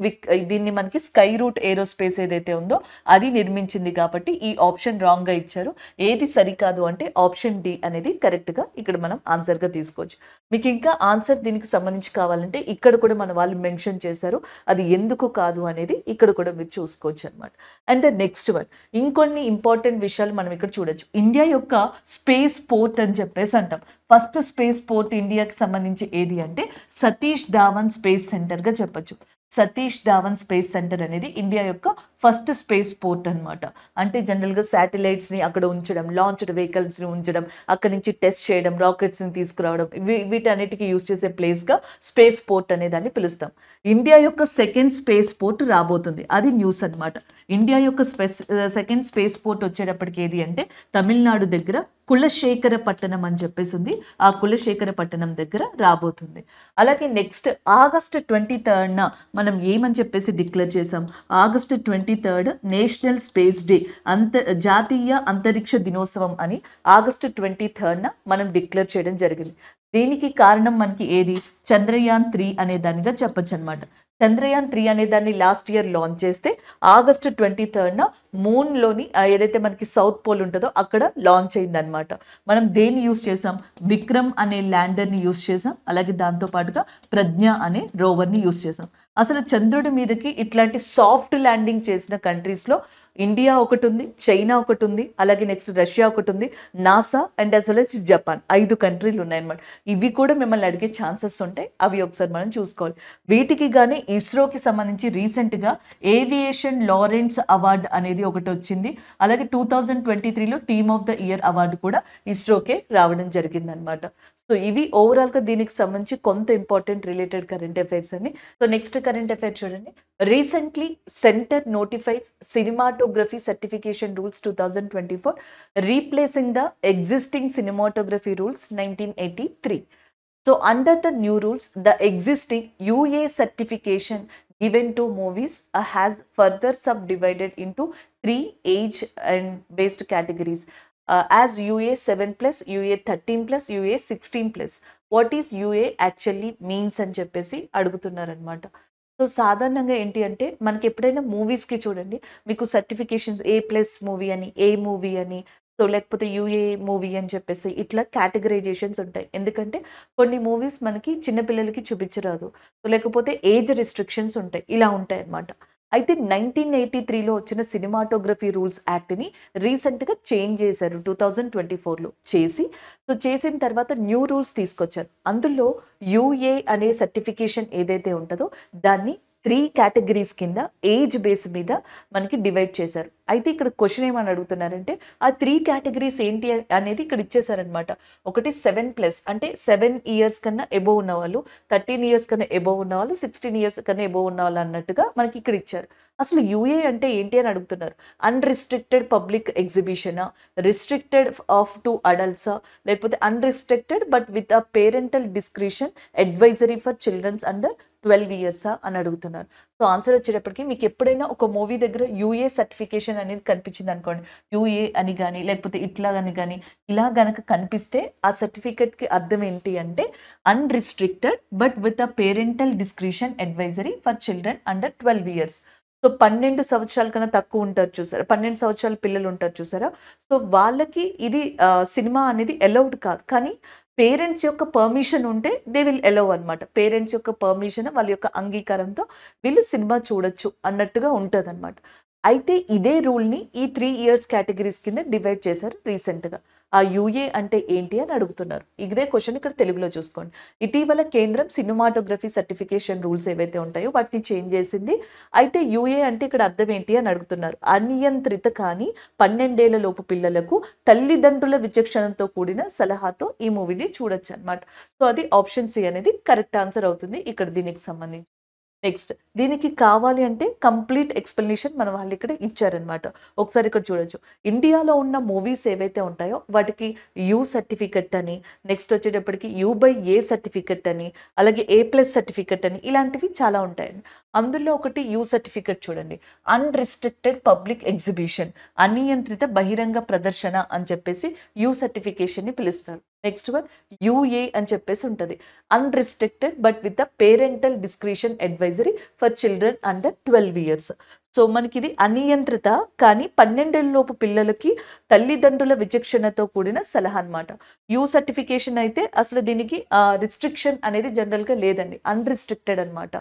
దీన్ని మనకి స్కై రూట్ ఏరోస్పేస్ ఏదైతే ఉందో అది నిర్మించింది. కాబట్టి ఈ ఆప్షన్ రాంగ్ గా ఇచ్చారు. ఏది సరికాదు అంటే ఆప్షన్ డి అనేది కరెక్ట్ గా ఇక్కడ మనం ఆన్సర్ గా తీసుకోవచ్చు. మీకు ఇంకా ఆన్సర్ దీనికి సంబంధించి కావాలంటే ఇక్కడ కూడా మన వాళ్ళు మెన్షన్ చేశారు, అది ఎందుకు కాదు అనేది ఇక్కడ కూడా మీరు చూసుకోవచ్చు అనమాట. అండ్ నెక్స్ట్ వన్, ఇంకొన్ని ఇంపార్టెంట్ విషయాలు మనం ఇక్కడ చూడొచ్చు. ఇండియా యొక్క స్పేస్ పోర్ట్ అని చెప్పేసి అంటాం. ఫస్ట్ స్పేస్ పోర్ట్ ఇండియాకి సంబంధించి ఏది అంటే సతీష్ ధావన్ స్పేస్ సెంటర్గా చెప్పొచ్చు. సతీష్ ధావన్ స్పేస్ సెంటర్ అనేది ఇండియా యొక్క ఫస్ట్ స్పేస్ పోర్ట్ అనమాట. అంటే జనరల్గా శాటిలైట్స్ని అక్కడ ఉంచడం, లాంచ్డ్ వెహికల్స్ని ఉంచడం, అక్కడి నుంచి టెస్ట్ చేయడం, రాకెట్స్ని తీసుకురావడం, వీటన్నిటికీ యూజ్ చేసే ప్లేస్గా స్పేస్ పోర్ట్ అనే దాన్ని పిలుస్తాం. ఇండియా యొక్క సెకండ్ స్పేస్ పోర్ట్ రాబోతుంది, అది న్యూస్ అనమాట. ఇండియా యొక్క సెకండ్ స్పేస్ పోర్ట్ వచ్చేటప్పటికి ఏది అంటే తమిళనాడు దగ్గర కులశేఖరపట్టణం అని చెప్పేసి ఉంది. ఆ కులశేఖరపట్టణం దగ్గర రాబోతుంది. అలాగే నెక్స్ట్ August 23rd మనం ఏమని చెప్పేసి డిక్లేర్ చేసాం, August 23 23rd national space day, జాతీయ అంతరిక్ష దినోత్సవం అని ఆగస్టు 23rd మనం డిక్లేర్ చేయడం జరిగింది. దీనికి కారణం మనకి ఏది, చంద్రయాన్-3 అనే దానిగా చెప్పొచ్చు అనమాట. చంద్రయాన్-3 అనే దాన్ని లాస్ట్ ఇయర్ లాంచ్ చేస్తే ఆగస్టు 23rd మూన్లోని ఏదైతే మనకి సౌత్ పోల్ ఉంటుందో అక్కడ లాంచ్ అయింది అనమాట. మనం దేన్ని యూస్ చేసాం, విక్రమ్ అనే ల్యాండర్ని యూస్ చేసాం, అలాగే దాంతో పాటుగా ప్రజ్ఞ అనే రోవర్ని యూస్ చేసాం. అసలు చంద్రుడి మీదకి ఇట్లాంటి సాఫ్ట్ ల్యాండింగ్ చేసిన కంట్రీస్లో ఇండియా ఒకటి ఉంది, చైనా ఒకటి ఉంది, అలాగే నెక్స్ట్ రష్యా ఒకటి ఉంది, NASA and as well as Japan, 5 కంట్రీలు ఉన్నాయన్నమాట. ఇవి కూడా మిమ్మల్ని అడిగే ఛాన్సెస్ ఉంటాయి, అవి ఒకసారి మనం చూసుకోవాలి. వీటికి కానీ ఇస్రోకి సంబంధించి రీసెంట్గా ఏవియేషన్ లారెన్స్ అవార్డు అనేది ఒకటి వచ్చింది. అలాగే 2023లో team of the year award కూడా ఇస్రోకే రావడం జరిగింది అనమాట. సో ఇవి ఓవరాల్గా దీనికి సంబంధించి కొంత ఇంపార్టెంట్ రిలేటెడ్ కరెంట్ అఫైర్స్ అని. సో నెక్స్ట్ కరెంట్ అఫైర్ చూడండి. Recently centre notifies cinematography certification rules 2024, replacing the existing cinematography rules 1983. So under the new rules, the existing UA certification given to movies has further subdivided into 3 age and based categories, as UA 7+, UA 13+, UA 16+. What is UA actually means అని చెప్పేసి అడుగుతున్నారు అనమాట. So సాధారణంగా ఏంటి అంటే మనకి ఎప్పుడైనా మూవీస్కి చూడండి, మీకు సర్టిఫికేషన్స్ A+ మూవీ అని, ఏ మూవీ అని, సో లేకపోతే యూఏ మూవీ అని చెప్పేసి ఇట్లా కేటగరైజేషన్స్ ఉంటాయి. ఎందుకంటే కొన్ని మూవీస్ మనకి చిన్నపిల్లలకి చూపించరాదు, సో లేకపోతే ఏజ్ రిస్ట్రిక్షన్స్ ఉంటాయి, ఇలా ఉంటాయి అన్నమాట. అయితే 1983లో వచ్చిన సినిమాటోగ్రఫీ రూల్స్ యాక్ట్ని రీసెంట్గా చేంజ్ చేశారు 2024లో చేసిన తర్వాత న్యూ రూల్స్ తీసుకొచ్చారు. అందులో యూఏ అనే సర్టిఫికేషన్ ఏదైతే ఉంటుందో దాన్ని 3 కేటగిరీస్ కింద ఏజ్ బేస్ మీద మనకి డివైడ్ చేశారు. అయితే ఇక్కడ క్వశ్చన్ ఏమని అడుగుతున్నారంటే ఆ 3 కేటగిరీస్ ఏంటి అనేది ఇక్కడ ఇచ్చేసారనమాట. ఒకటి 7+, అంటే 7 years కన్నా ఎబోవ్ ఉన్న వాళ్ళు, 13 years కన్నా ఎబోవ్ ఉన్న వాళ్ళు, 16 years కన్నా ఎబోవ్ ఉన్న వాళ్ళు అన్నట్టుగా మనకి ఇక్కడ ఇచ్చారు. అసలు యూఏ అంటే ఏంటి అని అడుగుతున్నారు. అన్రిస్ట్రిక్టెడ్ పబ్లిక్ ఎగ్జిబిషనా, రిస్ట్రిక్టెడ్ ఆఫ్ టు అడల్ట్సా, లేకపోతే unrestricted but with a parental discretion advisory for children's under 12 years అని అడుగుతున్నారు. సో ఆన్సర్ వచ్చేటప్పటికి మీకు ఎప్పుడైనా ఒక మూవీ దగ్గర యూఏ సర్టిఫికేషన్ అనేది కనిపించింది అనుకోండి, యూఏ అని కానీ లేకపోతే ఇట్లా అని కానీ ఇలా గనక కనిపిస్తే ఆ సర్టిఫికేట్కి అర్థం ఏంటి అంటే unrestricted but with a parental discretion advisory for children under 12 years. So 12 సంవత్సరాల కన్నా తక్కువ ఉంటారు చూసారా, 12 సంవత్సరాల పిల్లలు ఉంటారు చూసారా, సో వాళ్ళకి ఇది సినిమా అనేది అలౌడ్ కాదు. కానీ పేరెంట్స్ యొక్క పర్మిషన్ ఉంటే దే విల్ అలౌ అనమాట. పేరెంట్స్ యొక్క పర్మిషన్, వాళ్ళ యొక్క అంగీకారంతో వీళ్ళు సినిమా చూడొచ్చు అన్నట్టుగా ఉంటుంది అనమాట. అయితే ఇదే రూల్ని ఈ 3 years కేటగిరీస్ కింద డివైడ్ చేశారు రీసెంట్గా. ఆ యూఏ అంటే ఏంటి అని అడుగుతున్నారు. ఇదే క్వశ్చన్ ఇక్కడ తెలుగులో చూసుకోండి. ఇటీవల కేంద్రం సినిమాటోగ్రఫీ సర్టిఫికేషన్ రూల్స్ ఏవైతే ఉంటాయో వాటిని చేంజ్ చేసింది. అయితే యూఏ అంటే ఇక్కడ అర్థం ఏంటి అని అడుగుతున్నారు. అనియంత్రిత కానీ 12 ఏళ్ల లోపు పిల్లలకు తల్లిదండ్రుల విచక్షణతో కూడిన సలహాతో ఈ మూవీని చూడొచ్చు అనమాట. సో అది ఆప్షన్ సి అనేది కరెక్ట్ ఆన్సర్ అవుతుంది ఇక్కడ దీనికి సంబంధించి. నెక్స్ట్ దీనికి కావాలి అంటే కంప్లీట్ ఎక్స్ప్లెనేషన్ మన వాళ్ళు ఇక్కడ ఇచ్చారనమాట. ఒకసారి ఇక్కడ చూడొచ్చు. ఇండియాలో ఉన్న మూవీస్ ఏవైతే ఉంటాయో వాటికి యూ సర్టిఫికెట్ అని, నెక్స్ట్ వచ్చేటప్పటికి U/A సర్టిఫికెట్ అని, అలాగే A+ సర్టిఫికెట్ అని, ఇలాంటివి చాలా ఉంటాయండి. అందులో ఒకటి యూ సర్టిఫికెట్ చూడండి. అన్రిస్ట్రిక్టెడ్ పబ్లిక్ ఎగ్జిబిషన్, అనియంత్రిత బహిరంగ ప్రదర్శన అని చెప్పేసి యూ సర్టిఫికేషన్ని పిలుస్తారు. నెక్స్ట్ వన్ యూఏ అని చెప్పేసి ఉంటుంది. Unrestricted but with the parental discretion advisory for children under 12 years. So మనకి ఇది అనియంత్రిత కానీ 12 ఏళ్లలోపు పిల్లలకి తల్లిదండ్రుల విచక్షణతో కూడిన సలహా అనమాట. యూ సర్టిఫికేషన్ అయితే అసలు దీనికి రిస్ట్రిక్షన్ అనేది జనరల్గా లేదండి, అన్రిస్ట్రిక్టెడ్ అనమాట.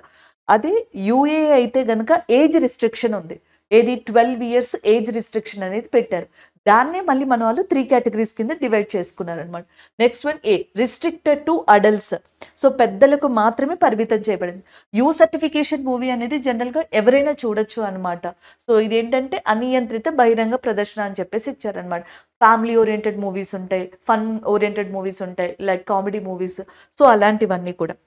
అదే యూఏ అయితే గనక ఏజ్ రిస్ట్రిక్షన్ ఉంది. ఏది 12 years ఏజ్ రిస్ట్రిక్షన్ అనేది పెట్టారు. దాన్నే మళ్ళీ మన వాళ్ళు 3 కేటగిరీస్ కింద డివైడ్ చేసుకున్నారనమాట. Next one A restricted to adults, so పెద్దలకు మాత్రమే పరిమితం చేయబడింది. యూ సర్టిఫికేషన్ మూవీ అనేది జనరల్గా ఎవరైనా చూడొచ్చు అనమాట. సో ఇదేంటంటే అనియంత్రిత బహిరంగ ప్రదర్శన అని చెప్పేసి ఇచ్చారనమాట. ఫ్యామిలీ ఓరియంటెడ్ మూవీస్ ఉంటాయి, ఫన్ ఓరియంటెడ్ మూవీస్ ఉంటాయి, లైక్ కామెడీ మూవీస్, సో అలాంటివన్నీ కూడా.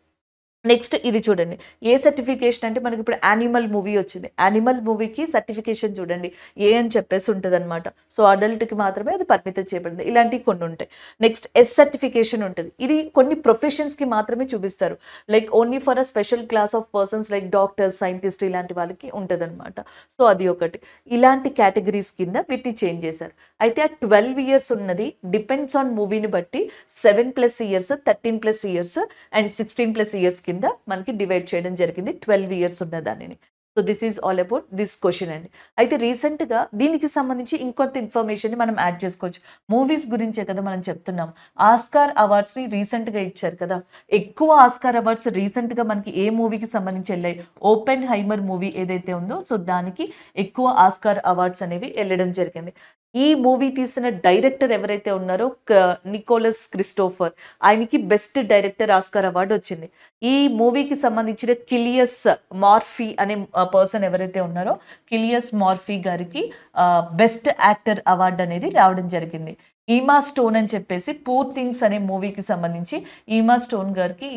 నెక్స్ట్ ఇది చూడండి. ఏ సర్టిఫికేషన్ అంటే మనకిప్పుడు 'యానిమల్' మూవీ వచ్చింది. 'యానిమల్' మూవీకి సర్టిఫికేషన్ చూడండి. ఏ అని చెప్పేసి ఉంటదనమాట. సో, అడల్ట్‌కి మాత్రమే అది పరిమితం చేయబడింది. ఇలాంటివి కొన్నుంటాయి. నెక్స్ట్ ఎస్ సర్టిఫికేషన్ ఉంటది. ఇది కొన్ని ప్రొఫెషన్స్‌కి మాత్రమే చూపిస్తారు. Like only for a special class of persons like doctors, scientist ఇలాంటి వాళ్ళకి ఉంటదనమాట. సో, అది ఒకటి. ఇలాంటి కేటగరీస్ కింద వీటిని చేంజ్ చేశారు. అయితే ఆ 12 ఇయర్స్ ఉన్నది డిపెండ్స్ ఆన్ మూవీని బట్టి 7+ ఇయర్స్, 13+ ఇయర్స్ అండ్ 16+ ఇయర్స్ కింద మనకి డివైడ్ చేయడం జరిగింది 12 ఇయర్స్ ఉన్న దానిని. So this is all about this question అండి. అయితే రీసెంట్‌గా దీనికి సంబంధించి ఇంకొంత ఇన్ఫర్మేషన్‌ని మనం యాడ్ చేసుకోవచ్చు. మూవీస్ గురించే కదా మనం చెప్తున్నాం. ఆస్కార్ అవార్డ్స్‌ని రీసెంట్‌గా ఇచ్చారు కదా! ఎక్కువ ఆస్కార్ అవార్డ్స్ రీసెంట్‌గా మనకి ఏ మూవీకి సంబంధించి ఎళ్ళాయి? 'ఓపెన్ హైమర్' మూవీ ఏదైతే ఉందో సో దానికి ఎక్కువ ఆస్కార్ అవార్డ్స్ అనేవి ఎళ్ళడం జరిగింది. ఈ మూవీ తీసిన డైరెక్టర్ ఎవరైతే ఉన్నారో నికోలస్ క్రిస్టోఫర్ ఆయనకి బెస్ట్ డైరెక్టర్ ఆస్కార్ అవార్డ్ వచ్చింది. ఈ మూవీకి సంబంధించిన కిలియస్ మార్ఫీ అనే పర్సన్ ఎవరైతే ఉన్నారో కిలియస్ మార్ఫీ గారికి బెస్ట్ యాక్టర్ అవార్డ్ అనేది రావడం జరిగింది. ఈమా స్టోన్ అని చెప్పేసి 'పూర్ థింగ్స్' అనే మూవీకి సంబంధించి ఈమా స్టోన్ గారికి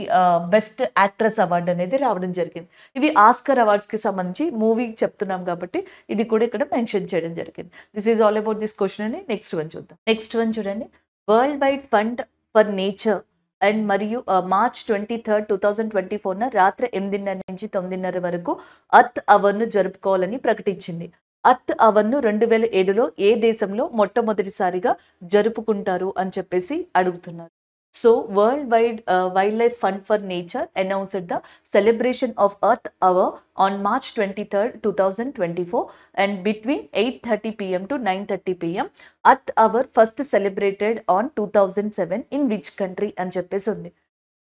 బెస్ట్ యాక్ట్రెస్ అవార్డ్ అనేది రావడం జరిగింది. ఇవి ఆస్కార్ అవార్డ్స్‌కి సంబంధించి మూవీకి చెప్తున్నాం కాబట్టి ఇది కూడా ఇక్కడ మెన్షన్ చేయడం జరిగింది. This is all about this question అని నెక్స్ట్ వన్ చూద్దాం. నెక్స్ట్ వన్ చూడండి. World wide fund for nature and మరియు మార్చ్ 23, 2024న రాత్రి 8:30 నుంచి 9:30 వరకు అర్త్ అవర్‌ను జరుపుకోవాలని ప్రకటించింది. అర్త్ అవర్‌ను 2007లో ఏ దేశంలో మొట్టమొదటిసారిగా జరుపుకుంటారు అని చెప్పేసి అడుగుతున్నారు. So world wide wild life fund for nature announced the celebration of Earth Hour on March 23, 2024 and between 8:30 p.m. to 9:30 p.m. Earth Hour first celebrated on 2007 in which country అని చెప్పేసి ఉంది.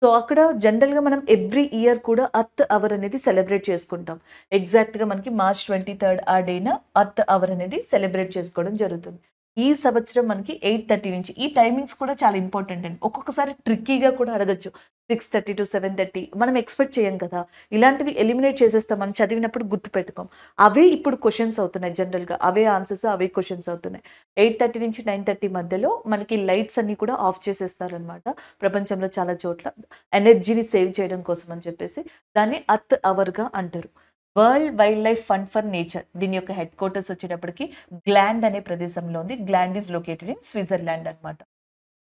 సో అక్కడ జనరల్‌గా మనం ఎవ్రీ ఇయర్ కూడా earth hour అనేది celebrate చేసుకుంటాం. ఎగ్జాక్ట్‌గా మనకి మార్చ్ 23 ఆ డేన అర్త్ అవర్ అనేది సెలబ్రేట్ చేసుకోవడం జరుగుతుంది. ఈ సంవత్సరం మనకి 8:30 నుంచి ఈ టైమింగ్స్ కూడా చాలా ఇంపార్టెంట్ అండి. ఒక్కొక్కసారి ట్రిక్కీగా కూడా అడగొచ్చు. 6:30 to 7:30 మనం ఎక్స్‌పెక్ట్ చేయం కదా! ఇలాంటివి ఎలిమినేట్ చేసేస్తాం. మనం చదివినప్పుడు గుర్తుపెట్టుకోం. అవే ఇప్పుడు క్వెషన్స్ అవుతున్నాయి జనరల్‌గా. అవే ఆన్సర్స్, అవే క్వెషన్స్ అవుతున్నాయి. 8:30 నుంచి 9:30 మధ్యలో మనకి లైట్స్ అన్నీ కూడా ఆఫ్ చేసేస్తారనమాట. ప్రపంచంలో చాలా చోట్ల ఎనర్జీని సేవ్ చేయడం కోసం అని చెప్పేసి దాన్ని అర్త్ అవర్‌గా అంటారు. World wild life fund for nature దీని యొక్క హెడ్ క్వార్టర్స్ వచ్చేటప్పటికి గ్లాండ్ అనే ప్రదేశంలో ఉంది. Gland is located in Switzerland అనమాట.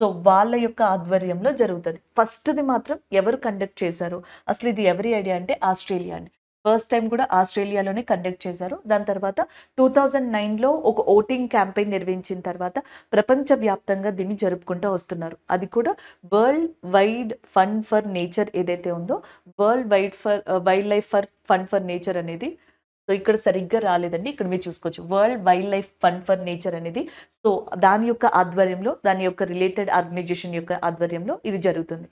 సో వాళ్ళ యొక్క ఆధ్వర్యంలో జరుగుతది. ఫస్ట్‌ది మాత్రం ఎవరు కండక్ట్ చేశారు? అసలు ఇది ఎవరి ఐడియా అంటే ఆస్ట్రేలియా అండి. ఫస్ట్ టైమ్ కూడా ఆస్ట్రేలియాలోనే కండక్ట్ చేశారు. దాని తర్వాత 2009లో ఒక ఓటింగ్ క్యాంపెయిన్ నిర్వహించిన తర్వాత ప్రపంచవ్యాప్తంగా దీన్ని జరుపుకుంటూ వస్తున్నారు. అది కూడా world wide fund for nature ఏదైతే ఉందో world wild life fund for nature అనేది సో ఇక్కడ సరిగ్గా రాలేదండి. ఇక్కడ మీరు చూసుకోవచ్చు. World wild life fund for nature అనేది సో దాని యొక్క ఆధ్వర్యంలో దాని యొక్క రిలేటెడ్ ఆర్గనైజేషన్ యొక్క ఆధ్వర్యంలో ఇది జరుగుతుంది.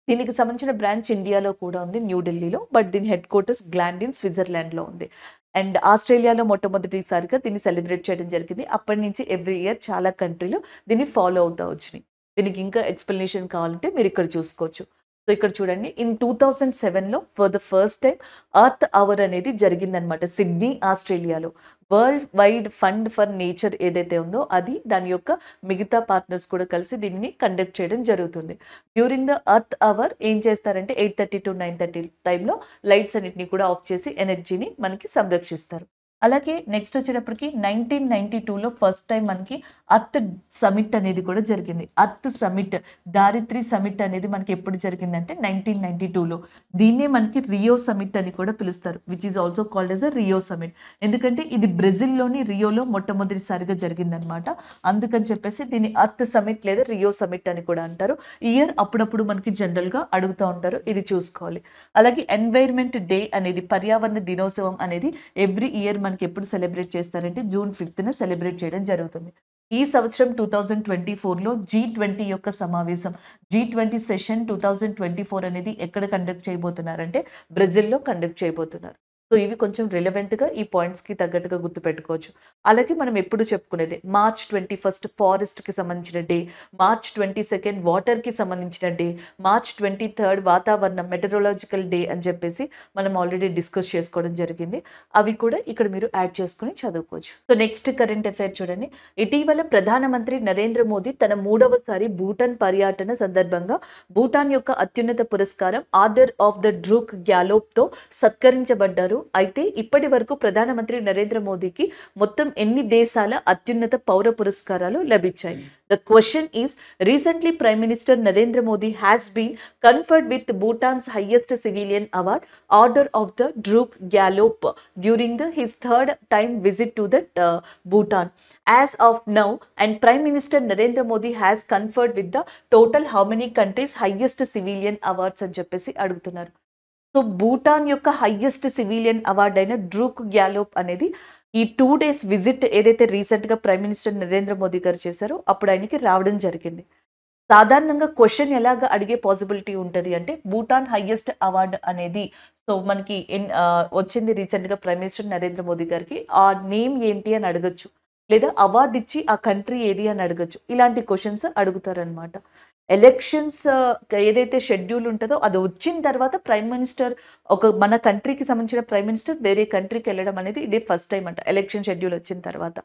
దీనికి సంబంధించిన బ్రాంచ్ ఇండియాలో కూడా ఉంది న్యూఢిల్లీలో. బట్ దీని హెడ్ క్వార్టర్స్ గ్లాండ్ ఇన్ స్విట్జర్లాండ్‌లో ఉంది. అండ్ ఆస్ట్రేలియాలో మొట్టమొదటిసారిగా దీన్ని సెలబ్రేట్ చేయడం జరిగింది. అప్పటి నుంచి ఎవ్రీ ఇయర్ చాలా కంట్రీలు దీన్ని ఫాలో అవుతా వచ్చినాయి. దీనికి ఇంకా ఎక్స్‌ప్లనేషన్ కావాలంటే మీరు ఇక్కడ చూసుకోవచ్చు. సో ఇక్కడ చూడండి ఇన్ 2007లో for the first time earth hour అనేది జరిగిందనమాట సిడ్నీ, ఆస్ట్రేలియాలో. World wide fund for nature ఏదైతే ఉందో అది దాని యొక్క మిగతా పార్ట్నర్స్ కూడా కలిసి దీన్ని కండక్ట్ చేయడం జరుగుతుంది. డ్యూరింగ్ ద అర్త్ అవర్ ఏం చేస్తారంటే 8:30 to 9:30 టైంలో లైట్స్ అన్నిటిని కూడా ఆఫ్ చేసి ఎనర్జీని మనకి సంరక్షిస్తారు. అలాగే నెక్స్ట్ వచ్చేటప్పటికి 1992లో ఫస్ట్ టైం మనకి అర్త్ సమిట్ అనేది కూడా జరిగింది. అర్త్ సమిట్, దారిత్రి సమిట్ అనేది మనకి ఎప్పుడు జరిగిందంటే 1992లో. దీన్నే మనకి రియో సమిట్ అని కూడా పిలుస్తారు. Which is also called as a Rio summit. ఎందుకంటే ఇది బ్రెజిల్‌లోని రియోలో మొట్టమొదటిసారిగా జరిగిందనమాట. అందుకని చెప్పేసి దీన్ని అర్త్ సమిట్ లేదా రియో సమిట్ అని కూడా అంటారు. ఇయర్ అప్పుడప్పుడు మనకి జనరల్‌గా అడుగుతూ ఉంటారు. ఇది చూసుకోవాలి. అలాగే ఎన్వైర్న్మెంట్ డే అనేది పర్యావరణ దినోత్సవం అనేది ఎవ్రీ ఇయర్ మనకి ఎప్పుడు సెలబ్రేట్ చేస్తారంటే జూన్ 5న సెలబ్రేట్ చేయడం జరుగుతుంది. ఈ సంవత్సరం 2024లో G20 యొక్క సమావేశం G20 సెషన్ 2024 అనేది ఎక్కడ కండక్ట్ చేయబోతున్నారంటే బ్రెజిల్‌లో కండక్ట్ చేయబోతున్నారు. సో ఇవి కొంచెం రిలవెంట్‌గా ఈ పాయింట్స్‌కి తగ్గట్టుగా గుర్తుపెట్టుకోవచ్చు. అలాగే మనం ఎప్పుడు చెప్పుకునేదే మార్చ్ 21 ఫారెస్ట్‌కి సంబంధించిన డే, మార్చ్ 22 వాటర్‌కి సంబంధించిన డే, మార్చ్ 23 వాతావరణం మెటెరలాజికల్ డే అని చెప్పేసి మనం ఆల్రెడీ డిస్కస్ చేసుకోవడం జరిగింది. అవి కూడా ఇక్కడ మీరు యాడ్ చేసుకొని చదువుకోవచ్చు. సో నెక్స్ట్ కరెంట్ అఫైర్ చూడండి. ఇటీవల ప్రధానమంత్రి నరేంద్ర మోదీ తన 3వసారి భూటాన్ పర్యటన సందర్భంగా భూటాన్ యొక్క అత్యున్నత పురస్కారం ఆర్డర్ ఆఫ్ ద డ్రూక్ గ్యాలోప్‌తో సత్కరించబడ్డారు. అయితే ఇప్పటి వరకు ప్రధానమంత్రి నరేంద్ర మోదీకి మొత్తం ఎన్ని దేశాల అత్యున్నత పౌర పురస్కారాలు లభించాయి? The question is, recently Prime Minister Narendra Modi has been conferred with Bhutan's highest civilian award, Order of the Druk Gyalop, during his third time visit to the Bhutan. As of now, and Prime Minister Narendra Modi has conferred with the total how many countries highest civilian awards అని చెప్పేసి అడుగుతున్నారు. So Bhutan యొక్క highest civilian award అయిన డ్రూక్ గ్యాలోప్ అనేది ఈ 2 days visit ఏదైతే రీసెంట్గా prime minister Narendra Modi గారు చేశారో అప్పుడు ఆయనకి రావడం జరిగింది. సాధారణంగా క్వశ్చన్ ఎలాగ అడిగే పాసిబిలిటీ ఉంటుంది అంటే భూటాన్ హైయెస్ట్ అవార్డ్ అనేది సో మనకి వచ్చింది రీసెంట్గా ప్రైమ్ మినిస్టర్ నరేంద్ర మోదీ గారికి. ఆ నేమ్ ఏంటి అని అడగచ్చు, లేదా అవార్డు ఇచ్చి ఆ కంట్రీ ఏది అని అడగచ్చు. ఇలాంటి క్వశ్చన్స్ అడుగుతారనమాట. ఎలక్షన్స్ ఏదైతే షెడ్యూల్ ఉంటుందో అది వచ్చిన తర్వాత ప్రైమ్ మినిస్టర్ మన కంట్రీకి సంబంధించిన ప్రైమ్ మినిస్టర్ వేరే కంట్రీకి వెళ్ళడం అనేది ఇదే ఫస్ట్ టైం అంట, ఎలక్షన్ షెడ్యూల్ వచ్చిన తర్వాత.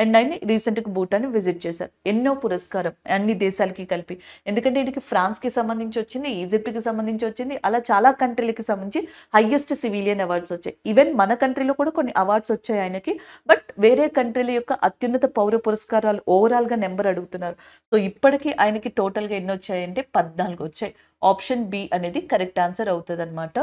అండ్ ఆయన రీసెంట్గా భూటాన్ విజిట్ చేశారు. ఎన్నో పురస్కారం అన్ని దేశాలకి కలిపి, ఎందుకంటే వీటికి ఫ్రాన్స్కి సంబంధించి వచ్చింది, ఈజిప్ట్కి సంబంధించి వచ్చింది, అలా చాలా కంట్రీలకి సంబంధించి హైయెస్ట్ సివిలియన్ అవార్డ్స్ వచ్చాయి. ఈవెన్ మన కంట్రీలో కూడా కొన్ని అవార్డ్స్ వచ్చాయి ఆయనకి. బట్ వేరే కంట్రీల యొక్క అత్యున్నత పౌర పురస్కారాలు ఓవరాల్గా నెంబర్ అడుగుతున్నారు. సో ఇప్పటికీ ఆయనకి టోటల్గా ఎన్ని వచ్చాయంటే 14 వచ్చాయి. ఆప్షన్ బి అనేది కరెక్ట్ ఆన్సర్ అవుతుంది అనమాట.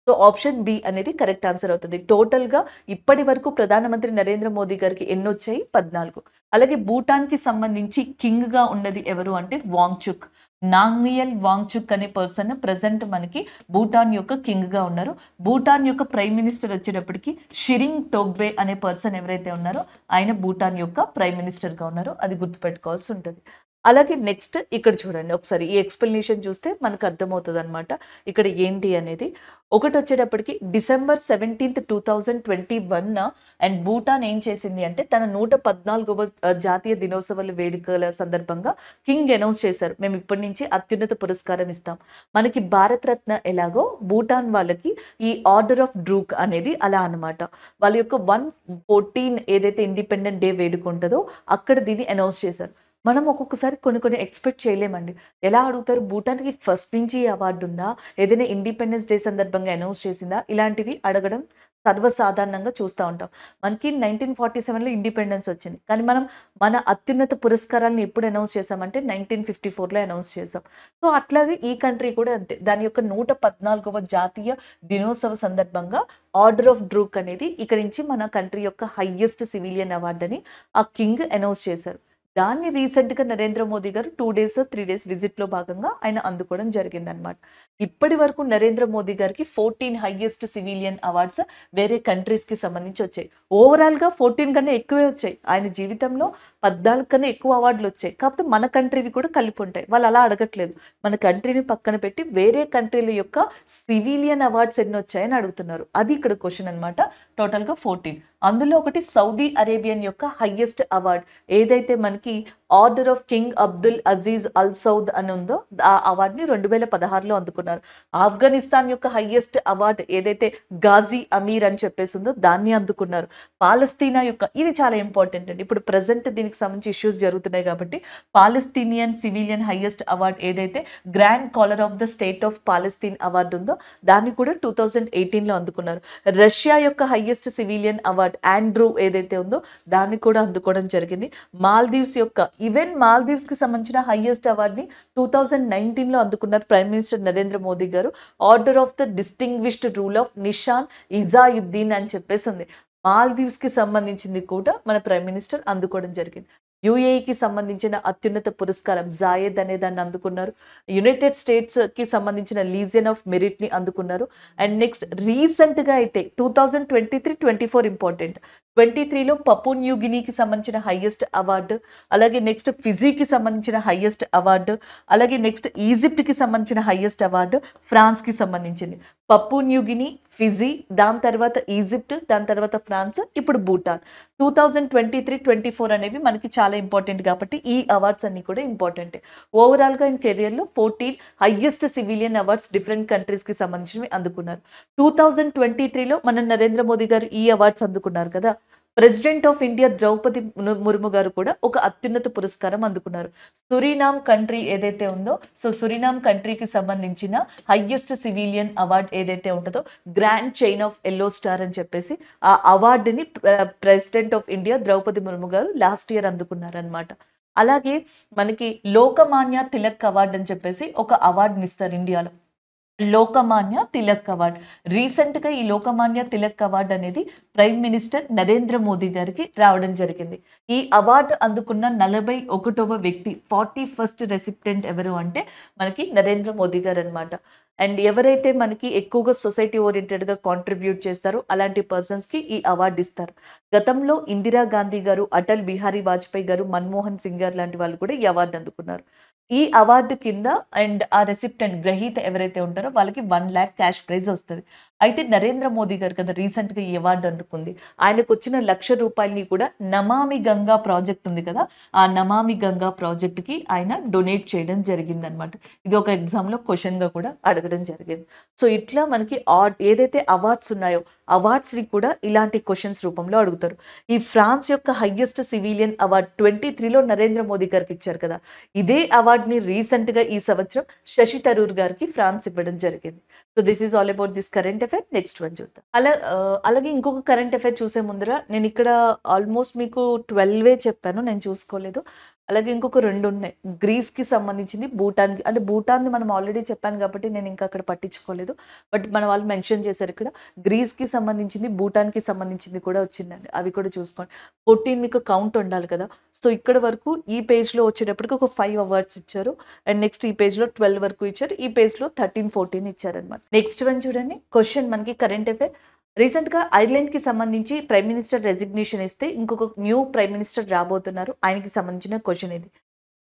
సో ఆప్షన్ బి అనేది కరెక్ట్ ఆన్సర్ అవుతుంది. టోటల్గా ఇప్పటి వరకు ప్రధానమంత్రి నరేంద్ర మోదీ గారికి ఎన్ని వచ్చాయి? 14. అలాగే భూటాన్కి సంబంధించి కింగ్గా ఉన్నది ఎవరు అంటే వాంగ్చుక్. నాంగ్నియల్ వాంగ్చుక్ అనే పర్సన్ ప్రజెంట్ మనకి భూటాన్ యొక్క కింగ్గా ఉన్నారు. భూటాన్ యొక్క ప్రైమ్ మినిస్టర్ వచ్చేటప్పటికి షిరింగ్ టోగ్బే అనే పర్సన్ ఎవరైతే ఉన్నారో ఆయన భూటాన్ యొక్క ప్రైమ్ మినిస్టర్గా ఉన్నారో అది గుర్తుపెట్టుకోవాల్సి ఉంటుంది. అలాగే నెక్స్ట్ ఇక్కడ చూడండి ఒకసారి ఈ ఎక్స్ప్లెనేషన్ చూస్తే మనకు అర్థమవుతుంది అనమాట ఇక్కడ ఏంటి అనేది. ఒకటి వచ్చేటప్పటికి December 17, 2021 అండ్ భూటాన్ ఏం చేసింది అంటే తన 114వ జాతీయ దినోత్సవాల వేడుకల సందర్భంగా కింగ్ అనౌన్స్ చేశారు, మేము ఇప్పటి నుంచి అత్యున్నత పురస్కారం ఇస్తాం. మనకి భారత రత్న ఎలాగో భూటాన్ వాళ్ళకి ఈ ఆర్డర్ ఆఫ్ డ్రూక్ అనేది అలా అనమాట. వాళ్ళ యొక్క 114 ఏదైతే ఇండిపెండెంట్ డే వేడుక ఉంటుందో అక్కడ దీన్ని అనౌన్స్ చేశారు. మనం ఒక్కొక్కసారి కొన్ని ఎక్స్పెక్ట్ చేయలేమండి. ఎలా అడుగుతారు, భూటాన్కి ఫస్ట్ నుంచి అవార్డు ఉందా, ఏదైనా ఇండిపెండెన్స్ డే సందర్భంగా అనౌన్స్ చేసిందా, ఇలాంటివి అడగడం సర్వసాధారణంగా చూస్తూ ఉంటాం. మనకి 1947లో ఇండిపెండెన్స్ వచ్చింది, కానీ మనం మన అత్యున్నత పురస్కారాలను ఎప్పుడు అనౌన్స్ చేసామంటే 1954లో అనౌన్స్ చేసాం. సో అట్లాగే ఈ కంట్రీ కూడా అంతే. దాని యొక్క 114వ జాతీయ దినోత్సవ సందర్భంగా ఆర్డర్ ఆఫ్ డ్రూక్ అనేది ఇక్కడ నుంచి మన కంట్రీ యొక్క హైయెస్ట్ సివిలియన్ అవార్డు అని ఆ కింగ్ అనౌన్స్ చేశారు. దాన్ని రీసెంట్గా నరేంద్ర మోదీ గారు 2 days 3 days విజిట్లో భాగంగా ఆయన అందుకోవడం జరిగిందనమాట. ఇప్పటి వరకు నరేంద్ర మోదీ గారికి 14 హైయెస్ట్ సివిలియన్ అవార్డ్స్ వేరే కంట్రీస్కి సంబంధించి వచ్చాయి. ఓవరాల్గా 14 కన్నా ఎక్కువే వచ్చాయి. ఆయన జీవితంలో 14 కన్నా ఎక్కువ అవార్డులు వచ్చాయి. కాకపోతే మన కంట్రీవి కూడా కలిపి ఉంటాయి. వాళ్ళు అలా అడగట్లేదు, మన కంట్రీని పక్కన పెట్టి వేరే కంట్రీల యొక్క సివిలియన్ అవార్డ్స్ ఎన్ని వచ్చాయని అడుగుతున్నారు. అది ఇక్కడ క్వశ్చన్ అనమాట. టోటల్గా 14. అందులో ఒకటి సౌదీ అరేబియన్ యొక్క హైయెస్ట్ అవార్డ్ ఏదైతే మనకి order of King Abdul Aziz Al Saud అని ఉందో ఆ అవార్డుని 2016లో అందుకున్నారు. ఆఫ్ఘనిస్తాన్ యొక్క హైయెస్ట్ అవార్డు ఏదైతే గాజీ అమీర్ అని చెప్పేసి ఉందో దాన్ని అందుకున్నారు. పాలస్తీనా యొక్క, ఇది చాలా ఇంపార్టెంట్ అండి, ఇప్పుడు ప్రజెంట్ దీనికి సంబంధించి ఇష్యూస్ జరుగుతున్నాయి కాబట్టి పాలస్తీనియన్ సివిలియన్ హైయెస్ట్ అవార్డు ఏదైతే grand caller of the state of Palestine award ఉందో దాన్ని కూడా 2018లో అందుకున్నారు. రష్యా యొక్క హైయెస్ట్ సివిలియన్ అవార్డు ఆండ్రూ ఏదైతే ఉందో దాన్ని కూడా అందుకోవడం జరిగింది. మాల్దీవ్స్ యొక్క, ఈవెన్ మాల్దీవ్స్ కి సంబంధించిన హైయెస్ట్ అవార్డుని 2019లో అందుకున్నారు ప్రైమ్ మినిస్టర్ నరేంద్ర మోదీ గారు. Order of the distinguished rule of Nishan Izzuddeen అని చెప్పేసి ఉంది. మాల్దీవ్స్ కి సంబంధించింది కూడా మన ప్రైమ్ మినిస్టర్ అందుకోవడం జరిగింది. యూఏఈకి సంబంధించిన అత్యున్నత పురస్కారం జాయెద్ అనే దాన్ని అందుకున్నారు. యునైటెడ్ స్టేట్స్‌కి సంబంధించిన లీజియన్ ఆఫ్ మెరిట్‌ని అందుకున్నారు. అండ్ నెక్స్ట్ రీసెంట్‌గా అయితే 2023, 24 ఇంపార్టెంట్. 23లో పపువా న్యూ గినీకి సంబంధించిన హైయెస్ట్ అవార్డు, అలాగే నెక్స్ట్ ఫిజీకి సంబంధించిన హైయెస్ట్ అవార్డు, అలాగే నెక్స్ట్ ఈజిప్ట్‌కి సంబంధించిన హైయెస్ట్ అవార్డు, ఫ్రాన్స్‌కి సంబంధించింది. పపువా న్యూ గిని, ఫిజీ, దాని తర్వాత ఈజిప్ట్, దాని తర్వాత ఫ్రాన్స్, ఇప్పుడు భూటాన్. 2023, 24 అనేవి మనకి చాలా ఇంపార్టెంట్ కాబట్టి ఈ అవార్డ్స్ అన్ని కూడా ఇంపార్టెంటే. ఓవరాల్‌గా ఇన్ కెరియర్‌లో 14 హైయెస్ట్ సివిలియన్ అవార్డ్స్ డిఫరెంట్ కంట్రీస్‌కి సంబంధించినవి అందుకున్నారు. 2023లో మన నరేంద్ర మోదీ గారు ఈ అవార్డ్స్ అందుకున్నారు కదా! President of India Draupadi Murmu గారు కూడా ఒక అత్యున్నత పురస్కారం అందుకున్నారు. సురినామ్ కంట్రీ ఏదైతే ఉందో, సో సురినామ్ కంట్రీకి సంబంధించిన హైయెస్ట్ సివిలియన్ అవార్డ్ ఏదైతే ఉంటుందో grand chain of yellow star అని చెప్పేసి ఆ అవార్డుని president of India Draupadi Murmu గారు లాస్ట్ ఇయర్ అందుకున్నారనమాట. అలాగే మనకి లోకమాన్య తిలక్ అవార్డు అని చెప్పేసి ఒక అవార్డుని ఇస్తారు ఇండియాలో. లోకమాన్య తిలక్ అవార్డ్. రీసెంట్‌గా ఈ లోకమాన్య తిలక్ అవార్డ్ అనేది ప్రైమ్ మినిస్టర్ నరేంద్ర మోదీ గారికి రావడం జరిగింది. ఈ అవార్డు అందుకున్న 41వ వ్యక్తి, 41st రెసిపియెంట్ ఎవరు అంటే మనకి నరేంద్ర మోదీ గారనమాట. అండ్ ఎవరైతే మనకి ఎక్కువగా సొసైటీ ఓరియెంటెడ్‌గా కాంట్రిబ్యూట్ చేస్తారో అలాంటి పర్సన్స్‌కి ఈ అవార్డు ఇస్తారు. గతంలో ఇందిరా గాంధీ గారు, అటల్ బిహారీ వాజ్పేయి గారు, మన్మోహన్ సింగ్ గారు లాంటి వాళ్ళు కూడా ఈ అవార్డు అందుకున్నారు. ఈ అవార్డు కింద అండ్ ఆ రెసిపియెంట్ గ్రహీత ఎవరైతే ఉంటారో వాళ్ళకి 1,00,000 క్యాష్ ప్రైజ్ వస్తది. అయితే నరేంద్ర మోదీ గారు కదా రీసెంట్‌గా ఈ అవార్డు అందుకుంది. ఆయనకొచ్చిన ₹1,00,000 కూడా నమామి గంగా ప్రాజెక్ట్ ఉంది కదా! ఆ నమామి గంగా ప్రాజెక్ట్‌కి ఆయన డొనేట్ చేయడం జరిగిందనమాట. ఇది ఒక ఎగ్జామ్‌లో క్వెషన్‌గా కూడా అడగడం జరిగింది. సో ఇట్లా మనకి ఏదైతే అవార్డ్స్ ఉన్నాయో అవార్డ్స్‌ని కూడా ఇలాంటి క్వెషన్స్ రూపంలో అడుగుతారు. ఈ ఫ్రాన్స్ యొక్క హైయెస్ట్ సివిలియన్ అవార్డ్ 23లో నరేంద్ర మోదీ గారికి ఇచ్చారు కదా! ఇదే అవార్డ్‌ని రీసెంట్‌గా ఈ సంవత్సరం శశి థరూర్ గారికి ఫ్రాన్స్ ఇవ్వడం జరిగింది. So this is all about this current affair. Next one చూద్దాం. అలాగే ఇంకొక కరెంట్ అఫైర్ చూసే ముందర నేను ఇక్కడ ఆల్మోస్ట్ మీకు 12 చెప్పాను. నేను చూసుకోలేదు. అలాగే ఇంకొక 2 ఉన్నాయి. గ్రీస్‌కి సంబంధించింది, భూటాన్‌కి. అంటే భూటాన్‌ది మనం ఆల్రెడీ చెప్పాను కాబట్టి నేను ఇంకా అక్కడ పట్టించుకోలేదు. బట్ మన వాళ్ళు మెన్షన్ చేశారు ఇక్కడ. గ్రీస్‌కి సంబంధించింది, భూటాన్‌కి సంబంధించింది కూడా వచ్చిందండి. అవి కూడా చూసుకోండి. 14 మీకు కౌంట్ ఉండాలి కదా! సో ఇక్కడ వరకు ఈ పేజ్‌లో వచ్చేటప్పటికి ఒక 5 అవార్డ్స్ ఇచ్చారు. అండ్ నెక్స్ట్ ఈ పేజ్‌లో 12 వరకు ఇచ్చారు. ఈ పేజ్‌లో 13, 14 ఇచ్చారనమాట. నెక్స్ట్ వన్ చూడండి. క్వెషన్ మనకి కరెంట్ అఫైర్. రీసెంట్‌గా ఐర్లాండ్‌కి సంబంధించి ప్రైమ్ మినిస్టర్ రెసిగ్నేషన్ ఇస్తే ఇంకొక న్యూ ప్రైమ్ మినిస్టర్ రాబోతున్నారు. ఆయనకి సంబంధించిన క్వెషన్ ఇది.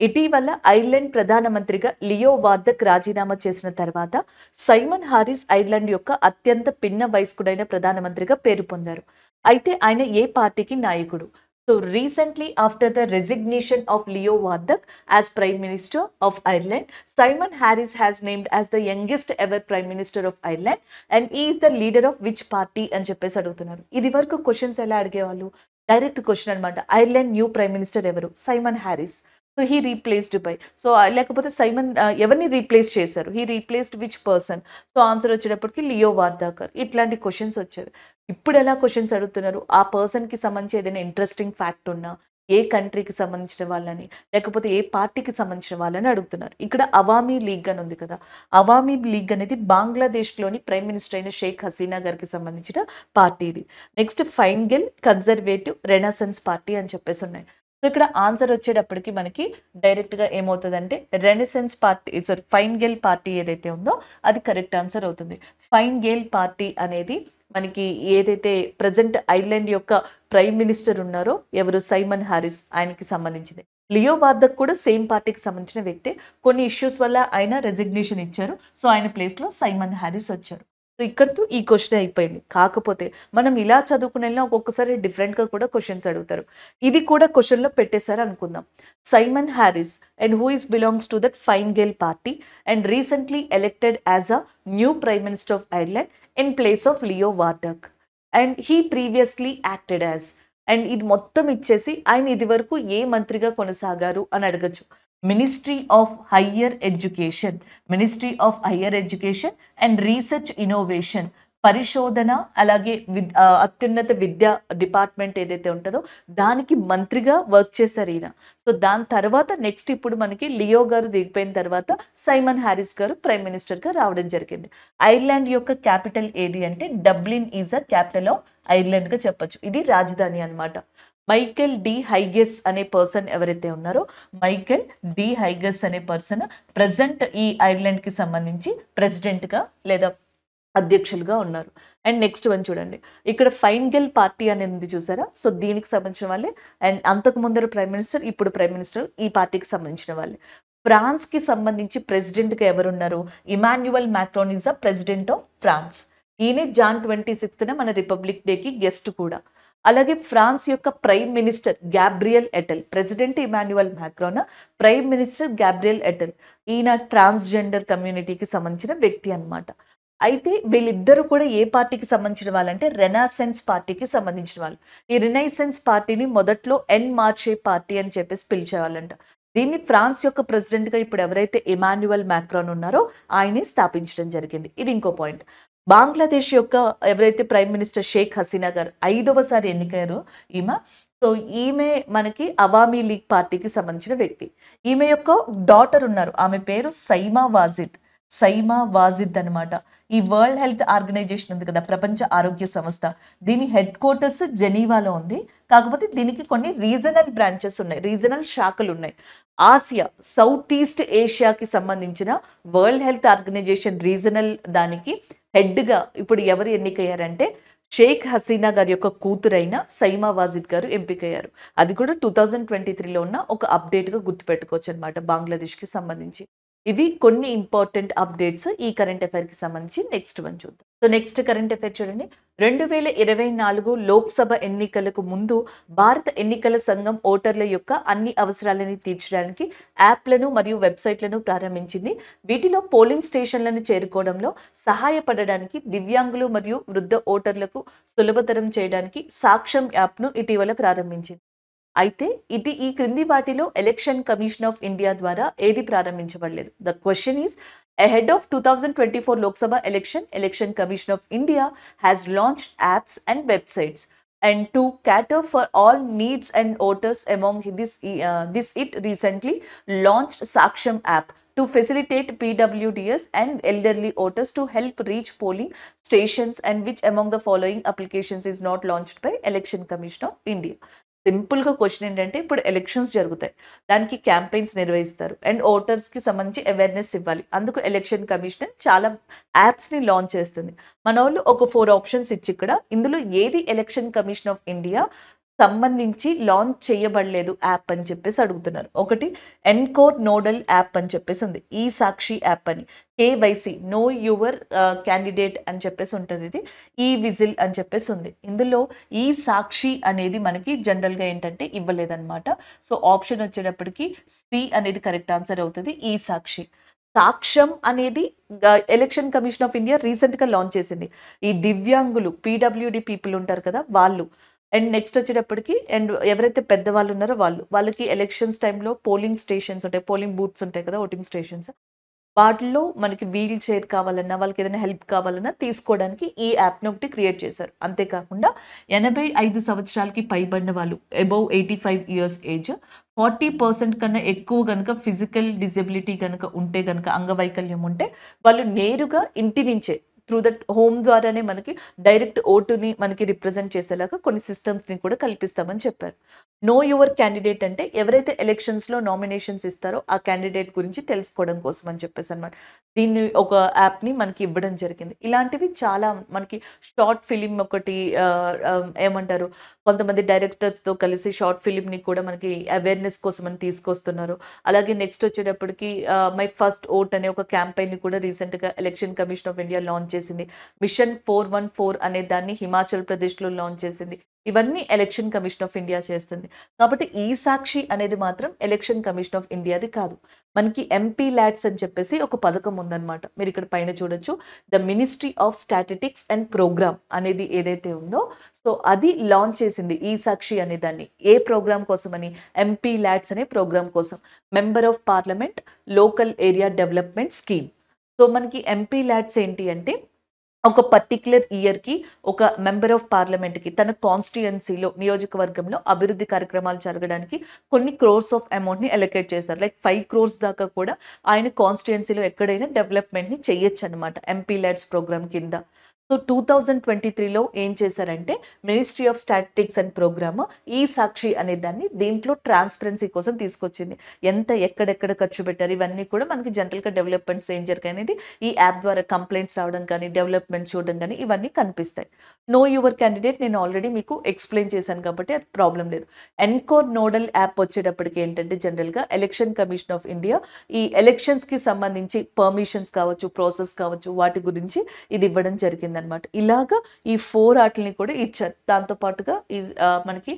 ఇటీవల ఐర్లాండ్ ప్రధానమంత్రిగా లియో వార్దక్ రాజీనామా చేసిన తర్వాత సైమన్ హారిస్ ఐర్లాండ్ యొక్క అత్యంత పిన్న వయస్కుడైన ప్రధానమంత్రిగా పేరు పొందారు. అయితే ఆయన ఏ పార్టీకి నాయకుడు? So recently after the resignation of Leo Varadkar as prime minister of Ireland, Simon Harris has named as the youngest ever prime minister of Ireland and is the leader of which party అని చెప్పేసి అడుగుతున్నారు. ఇది వరకు questions ఎలా అడిగేవాళ్ళు? Direct question అనమాట. Ireland new prime minister ఎవరు? Simon Harris. So he replaced by. So లేకపోతే సైమన్ ఎవరిని రీప్లేస్ చేశారు? He replaced which person? So answer వచ్చేటప్పటికి లియో వార్దాకర్. ఇట్లాంటి క్వశ్చన్స్ వచ్చేవి. ఇప్పుడు ఎలా క్వశ్చన్స్ అడుగుతున్నారు? ఆ పర్సన్‌కి సంబంధించి ఏదైనా ఇంట్రెస్టింగ్ ఫ్యాక్ట్ ఉన్నా, ఏ కంట్రీకి సంబంధించిన వాళ్ళని, లేకపోతే ఏ పార్టీకి సంబంధించిన వాళ్ళని అడుగుతున్నారు. ఇక్కడ అవామీ లీగ్ అని ఉంది కదా! అవామీ లీగ్ అనేది బంగ్లాదేశ్‌లోని ప్రైమ్ మినిస్టర్ అయిన షేక్ హసీనా గారికి సంబంధించిన పార్టీ ఇది. నెక్స్ట్ ఫైన్గెల్ కన్జర్వేటివ్ రెనెసెన్స్ పార్టీ అని చెప్పేసి ఉన్నాయి. సో ఇక్కడ ఆన్సర్ వచ్చేటప్పటికి మనకి డైరెక్ట్‌గా ఏమవుతదంటే రెనెసెన్స్ పార్టీ, ఫైన్గెల్ పార్టీ ఏదైతే ఉందో అది కరెక్ట్ ఆన్సర్ అవుతుంది. ఫైన్గెల్ పార్టీ అనేది మనకి ఏదైతే ప్రెజెంట్ ఐర్లాండ్ యొక్క ప్రైమ్ మినిస్టర్ ఉన్నారో ఎవరు? సైమన్ హారిస్, ఆయనకి సంబంధించింది. లియో వార్దక్ కూడా సేమ్ పార్టీకి సంబంధించిన వ్యక్తే. కొన్ని ఇష్యూస్ వల్ల ఆయన రెసిగ్నేషన్ ఇచ్చారు. సో ఆయన ప్లేస్‌లో సైమన్ హారిస్ వచ్చారు. సో ఇక్కడితో ఈ క్వశ్చన్ అయిపోయింది. కాకపోతే మనం ఇలా చదువుకునేలా ఒక్కొక్కసారి డిఫరెంట్‌గా కూడా క్వశ్చన్స్ అడుగుతారు. ఇది కూడా క్వశ్చన్‌లో పెట్టేశారు అనుకుందాం. Simon Harris and who is belongs to that Fine Gael party and recently elected as a new prime minister of Ireland in place of Leo Varadkar and he previously acted as. And ఇది మొత్తం ఇచ్చేసి ఆయన ఇది వరకు ఏ మంత్రిగా కొనసాగారు అని అడగచ్చు. Ministry of higher education, ministry of higher education and research innovation, పరిశోధన, అలాగే అత్యున్నత విద్యా డిపార్ట్మెంట్ ఏదైతే ఉంటుందో దానికి మంత్రిగా వర్క్ చేశారు ఈయన. సో దాని తర్వాత నెక్స్ట్ ఇప్పుడు మనకి లియో గారు దిగిపోయిన తర్వాత సైమన్ హారిస్ గారు ప్రైమ్ మినిస్టర్గా రావడం జరిగింది. ఐర్లాండ్ యొక్క క్యాపిటల్ ఏది అంటే Dublin is a capital of ఐర్లాండ్గా చెప్పొచ్చు. ఇది రాజధాని అనమాట. మైకెల్ డి హైగెస్ అనే పర్సన్ ఎవరైతే ఉన్నారో, మైకెల్ డి హైగెస్ అనే పర్సన్ ప్రజెంట్ ఈ ఐర్లాండ్కి సంబంధించి ప్రెసిడెంట్గా లేదా అధ్యక్షులుగా ఉన్నారు. అండ్ నెక్స్ట్ వన్ చూడండి, ఇక్కడ ఫైన్గెల్ పార్టీ అనేది ఉంది చూసారా, సో దీనికి సంబంధించిన వాళ్ళే. అండ్ అంతకు ముందర ప్రైమ్ మినిస్టర్, ఇప్పుడు ప్రైమ్ మినిస్టర్ ఈ పార్టీకి సంబంధించిన వాళ్ళే. ఫ్రాన్స్కి సంబంధించి ప్రెసిడెంట్గా ఎవరున్నారు? Emmanuel Macron is the president of France. ఈయనే జాన్ 26న మన రిపబ్లిక్ డేకి గెస్ట్ కూడా. అలాగే ఫ్రాన్స్ యొక్క prime minister Gabriel Attal, president Emmanuel Macron, prime minister Gabriel Attal. ఈయన ట్రాన్స్జెండర్ కమ్యూనిటీకి సంబంధించిన వ్యక్తి అన్నమాట. అయితే వీళ్ళిద్దరూ కూడా ఏ పార్టీకి సంబంధించిన వాళ్ళంటే రెనాసెన్స్ పార్టీకి సంబంధించిన వాళ్ళు. ఈ రినైసెన్స్ పార్టీని మొదట్లో ఎన్ మార్చే పార్టీ అని చెప్పేసి పిలిచేవాళ్ళంట. దీన్ని ఫ్రాన్స్ యొక్క ప్రెసిడెంట్గా ఇప్పుడు ఎవరైతే ఇమాన్యువల్ మ్యాక్రాన్ ఉన్నారో ఆయనే స్థాపించడం జరిగింది. ఇది ఇంకో పాయింట్. బంగ్లాదేశ్ యొక్క ఎవరైతే ప్రైమ్ మినిస్టర్ షేక్ హసీనా గారు 5వసారి ఎన్నికయ్యారో ఈమె. సో ఈమె మనకి అవామీ లీగ్ పార్టీకి సంబంధించిన వ్యక్తి. ఈమె యొక్క డాటర్ ఉన్నారు, ఆమె పేరు సైమా వాజిద్. సైమా వాజిద్ అనమాట. ఈ వరల్డ్ హెల్త్ ఆర్గనైజేషన్ ఉంది కదా, ప్రపంచ ఆరోగ్య సంస్థ, దీని హెడ్ క్వార్టర్స్ జెనీవాలో ఉంది. కాకపోతే దీనికి కొన్ని రీజనల్ బ్రాంచెస్ ఉన్నాయి, రీజనల్ శాఖలు ఉన్నాయి. ఆసియా, సౌత్ ఈస్ట్ ఏషియాకి సంబంధించిన వరల్డ్ హెల్త్ ఆర్గనైజేషన్ రీజనల్ దానికి హెడ్గా ఇప్పుడు ఎవరు ఎన్నికయ్యారంటే షేక్ హసీనా గారి యొక్క కూతురైన సైమా వాజిద్ గారు ఎంపికయ్యారు. అది కూడా 2023లో ఉన్న ఒక అప్డేట్గా గుర్తుపెట్టుకోవచ్చు అనమాట బంగ్లాదేశ్కి సంబంధించి. ఇవి కొన్ని ఇంపార్టెంట్ అప్డేట్స్ ఈ కరెంట్ అఫైర్కి సంబంధించి. నెక్స్ట్ వన్ చూద్దాం. సో నెక్స్ట్ కరెంట్ అఫైర్ చూడండి. 2024 లోక్సభ ఎన్నికలకు ముందు భారత ఎన్నికల సంఘం ఓటర్ల యొక్క అన్ని అవసరాలని తీర్చడానికి యాప్లను మరియు వెబ్సైట్లను ప్రారంభించింది. వీటిలో పోలింగ్ స్టేషన్లను చేరుకోవడంలో సహాయపడడానికి దివ్యాంగులు మరియు వృద్ధ ఓటర్లకు సులభతరం చేయడానికి సాక్ష్యం యాప్ను ఇటీవల ప్రారంభించింది. అయితే ఈ క్రింది వాటిలో ఎలక్షన్ కమిషన్ ఆఫ్ ఇండియా ద్వారా ఏది ప్రారంభించబడలేదు? The question is, ahead of 2024 Lok Sabha election, Election Commission of India has launched apps and websites. And to cater for all needs and voters among this it recently launched Saksham app to facilitate PWDs and elderly voters to help reach polling stations, and which among the following applications is not launched by Election Commission of India? సింపుల్గా question ఏంటంటే, ఇప్పుడు elections జరుగుతాయి, దానికి campaigns నిర్వహిస్తారు and ఓటర్స్కి సంబంధించి awareness ఇవ్వాలి. అందుకు election commission చాలా యాప్స్ని లాంచ్ చేస్తుంది. మన వాళ్ళు ఒక 4 ఆప్షన్స్ ఇచ్చి ఇక్కడ ఇందులో ఏది ఎలక్షన్ కమిషన్ ఆఫ్ ఇండియా సంబంధించి లాంచ్ చేయబడలేదు యాప్ అని చెప్పేసి అడుగుతున్నారు. ఒకటి ఎన్కోర్ నోడల్ యాప్ అని చెప్పేసి ఉంది, ఈ సాక్షి యాప్ అని, కేవైసీ నో యువర్ క్యాండిడేట్ అని చెప్పేసి ఉంటుంది, ఇది ఈ విజిల్ అని చెప్పేసి ఉంది. ఇందులో ఈ సాక్షి అనేది మనకి జనరల్గా ఏంటంటే ఇవ్వలేదన్నమాట. సో ఆప్షన్ వచ్చేటప్పటికి సి అనేది కరెక్ట్ ఆన్సర్ అవుతుంది, ఈ సాక్షి. సాక్ష్యం అనేది ఎలక్షన్ కమిషన్ ఆఫ్ ఇండియా రీసెంట్గా లాంచ్ చేసింది. ఈ దివ్యాంగులు పీడబ్ల్యూడి పీపుల్ ఉంటారు కదా వాళ్ళు, అండ్ నెక్స్ట్ వచ్చేటప్పటికి అండ్ ఎవరైతే పెద్దవాళ్ళు ఉన్నారో వాళ్ళకి ఎలక్షన్స్ టైంలో పోలింగ్ స్టేషన్స్ ఉంటాయి, పోలింగ్ బూత్స్ ఉంటాయి కదా, ఓటింగ్ స్టేషన్స్, వాటిలో మనకి వీల్ చైర్ కావాలన్నా, వాళ్ళకి ఏదైనా హెల్ప్ కావాలన్నా తీసుకోవడానికి ఈ యాప్ని ఒకటి క్రియేట్ చేశారు. అంతేకాకుండా 85 సంవత్సరాలకి పైబడిన వాళ్ళు, అబౌవ్ 85 ఇయర్స్ ఏజ్, 40% కన్నా ఎక్కువ కనుక ఫిజికల్ డిజబిలిటీ కనుక ఉంటే, కనుక అంగవైకల్యం ఉంటే, వాళ్ళు నేరుగా ఇంటి నుంచే త్రూ దట్ హోమ్ ద్వారానే మనకి డైరెక్ట్ ఓటుని మనకి రిప్రజెంట్ చేసేలాగా కొన్ని సిస్టమ్స్ని కూడా కల్పిస్తామని చెప్పారు. నో యువర్ క్యాండిడేట్ అంటే ఎవరైతే ఎలక్షన్స్లో నామినేషన్స్ ఇస్తారో ఆ క్యాండిడేట్ గురించి తెలుసుకోవడం కోసం అని చెప్పేసి అనమాట. దీన్ని ఒక యాప్ని మనకి ఇవ్వడం జరిగింది. ఇలాంటివి చాలా మనకి షార్ట్ ఫిలిం ఒకటి ఏమంటారు, కొంతమంది డైరెక్టర్స్తో కలిసి షార్ట్ ఫిలింని కూడా మనకి అవేర్నెస్ కోసం అని తీసుకొస్తున్నారు. అలాగే నెక్స్ట్ వచ్చేటప్పటికి మై ఫస్ట్ ఓట్ అనే ఒక క్యాంపెయిన్ని కూడా రీసెంట్గా election commission of India launch చేసింది. మిషన్ 414 అనే దాన్ని హిమాచల్ ప్రదేశ్లో లాంచ్ చేసింది. ఇవన్నీ ఎలక్షన్ కమిషన్ ఆఫ్ ఇండియా చేస్తుంది. కాబట్టి ఈ సాక్షి అనేది మాత్రం ఎలక్షన్ కమిషన్ ఆఫ్ ఇండియాది కాదు. మనకి ఎంపీ ల్యాడ్స్ అని చెప్పేసి ఒక పథకం ఉందన్నమాట. మీరు ఇక్కడ పైన చూడొచ్చు, the ministry of statistics and programme అనేది ఏదైతే ఉందో, సో అది లాంచ్ చేసింది ఈ సాక్షి అనే దాన్ని. ఏ ప్రోగ్రామ్ కోసమని? ఎంపీ ల్యాడ్స్ అనే ప్రోగ్రామ్ కోసం, member of parliament local area development scheme. So మనకి ఎంపీ ల్యాడ్స్ ఏంటి అంటే, ఒక పర్టిక్యులర్ ఇయర్కి ఒక మెంబర్ ఆఫ్ పార్లమెంట్కి తన కాన్స్టిట్యుయెన్సీలో, నియోజకవర్గంలో అభివృద్ధి కార్యక్రమాలు జరగడానికి కొన్ని క్రోర్స్ ఆఫ్ అమౌంట్ని అలొకేట్ చేస్తారు. లైక్ 5 crores దాకా కూడా ఆయన కాన్స్టిట్యుయెన్సీలో ఎక్కడైనా డెవలప్మెంట్ని చేయొచ్చు అనమాట ఎంపీ ల్యాడ్స్ ప్రోగ్రామ్ కింద. సో 2023లో ఏం చేశారంటే ministry of statistics and programme ఈ సాక్షి అనే దాన్ని దీంట్లో ట్రాన్స్పరెన్సీ కోసం తీసుకొచ్చింది. ఎంత ఎక్కడెక్కడ ఖర్చు పెట్టారు ఇవన్నీ కూడా మనకి జనరల్గా డెవలప్మెంట్స్ ఏం జరిగాయి అనేది ఈ యాప్ ద్వారా కంప్లైంట్స్ రావడం కానీ డెవలప్మెంట్స్ చూడడం కానీ ఇవన్నీ కనిపిస్తాయి. నో యువర్ క్యాండిడేట్ నేను ఆల్రెడీ మీకు ఎక్స్ప్లెయిన్ చేశాను కాబట్టి అది ప్రాబ్లం లేదు. ఎన్కోర్ నోడల్ యాప్ వచ్చేటప్పటికి ఏంటంటే జనరల్గా ఎలక్షన్ కమిషన్ ఆఫ్ ఇండియా ఈ ఎలక్షన్స్కి సంబంధించి పర్మిషన్స్ కావచ్చు ప్రాసెస్ కావచ్చు వాటి గురించి ఇది ఇవ్వడం జరిగింది అనమాట. ఇలాగా ఈ 4 ఆటల్ని కూడా ఇచ్చారు. దాంతో పాటుగా ఈ మనకి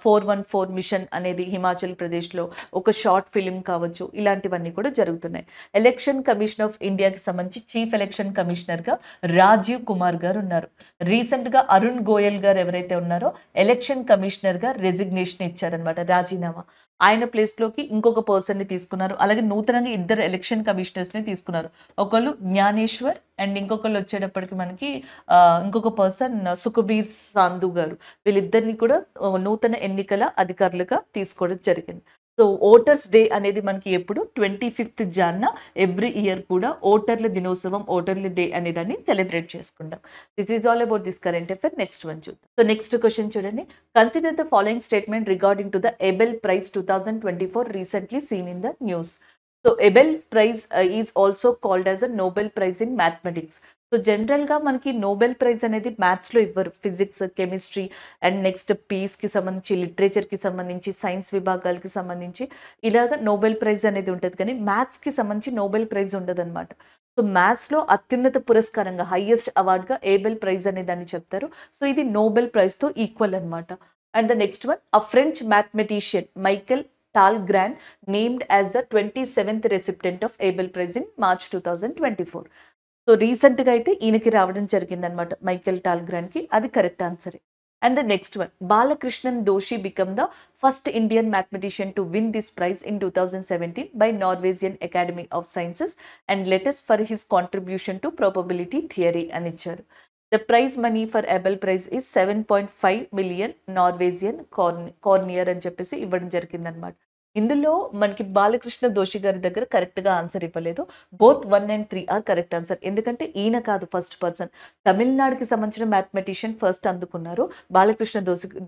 414 మిషన్ అనేది హిమాచల్ ప్రదేశ్లో ఒక షార్ట్ ఫిలిం కావచ్చు ఇలాంటివన్నీ కూడా జరుగుతున్నాయి. ఎలక్షన్ కమిషన్ ఆఫ్ ఇండియాకి సంబంధించి చీఫ్ ఎలక్షన్ కమిషనర్గా రాజీవ్ కుమార్ గారు ఉన్నారు. రీసెంట్గా అరుణ్ గోయల్ గారు ఎవరైతే ఉన్నారో ఎలక్షన్ కమిషనర్గా రెసిగ్నేషన్ ఇచ్చారనమాట, రాజీనామా. ఆయన ప్లేస్లోకి ఇంకొక పర్సన్ని తీసుకున్నారు. అలాగే నూతనంగా 2 ఎలక్షన్ కమిషనర్స్ని తీసుకున్నారు. ఒకళ్ళు జ్ఞానేశ్వర్ అండ్ ఇంకొకళ్ళు వచ్చేటప్పటికి మనకి ఇంకొక పర్సన్ సుఖబీర్ సాంధు గారు. వీళ్ళిద్దరిని కూడా నూతన ఎన్నికల అధికారులుగా తీసుకోవడం జరిగింది. సో ఓటర్స్ డే అనేది మనకి ఎప్పుడు 25th జాన్న ఎవ్రీ ఇయర్ కూడా ఓటర్ల దినోత్సవం ఓటర్ల డే అనే దాన్ని సెలబ్రేట్ చేసుకుంటాం. This is all about this current affair. Next one చూద్దాం. సో నెక్స్ట్ క్వశ్చన్ చూడండి. Consider the following statement regarding to the Abel prize 2024 recently seen in the news. So Abel Prize is also called as a Nobel Prize in Mathematics. So జనరల్గా మనకి Nobel prize అనేది మ్యాథ్స్లో ఇవ్వరు. Physics, chemistry and next పీస్కి సంబంధించి, లిటరేచర్కి సంబంధించి, science విభాగాలకి సంబంధించి ఇలాగ నోబెల్ ప్రైజ్ అనేది ఉంటుంది. కానీ మ్యాథ్స్కి సంబంధించి నోబెల్ ప్రైజ్ ఉండదు అనమాట. సో మ్యాథ్స్లో అత్యున్నత పురస్కారంగా హైయెస్ట్ అవార్డ్గా ఏబెల్ ప్రైజ్ అనే దాన్ని చెప్తారు. సో ఇది నోబెల్ ప్రైజ్తో ఈక్వల్ అనమాట. And the next one, a French mathematician Michael Talleyrand named as the 27th recipient of Abel Prize in March 2024. So రీసెంట్గా అయితే ఈయనకి రావడం జరిగిందనమాట, మైకెల్ టాల్గ్రాండ్కి. అది correct answer. And the next one, Balakrishnan Doshi become the first Indian mathematician to win this prize in 2017 by Norwegian academy of sciences and latest for his contribution to probability theory అని ఇచ్చారు. The prize money for Abel Prize is 7.5 million Norwegian cornier అని చెప్పేసి ఇవ్వడం జరిగిందనమాట. ఇందులో మనకి బాలకృష్ణ దోషి గారి దగ్గర కరెక్ట్గా ఆన్సర్ ఇవ్వలేదు. Both 1 and 3 are correct answer. ఎందుకంటే ఈయన కాదు ఫస్ట్ పర్సన్, తమిళనాడుకి సంబంధించిన మ్యాథమెటిషియన్ ఫస్ట్ అందుకున్నారు, బాలకృష్ణ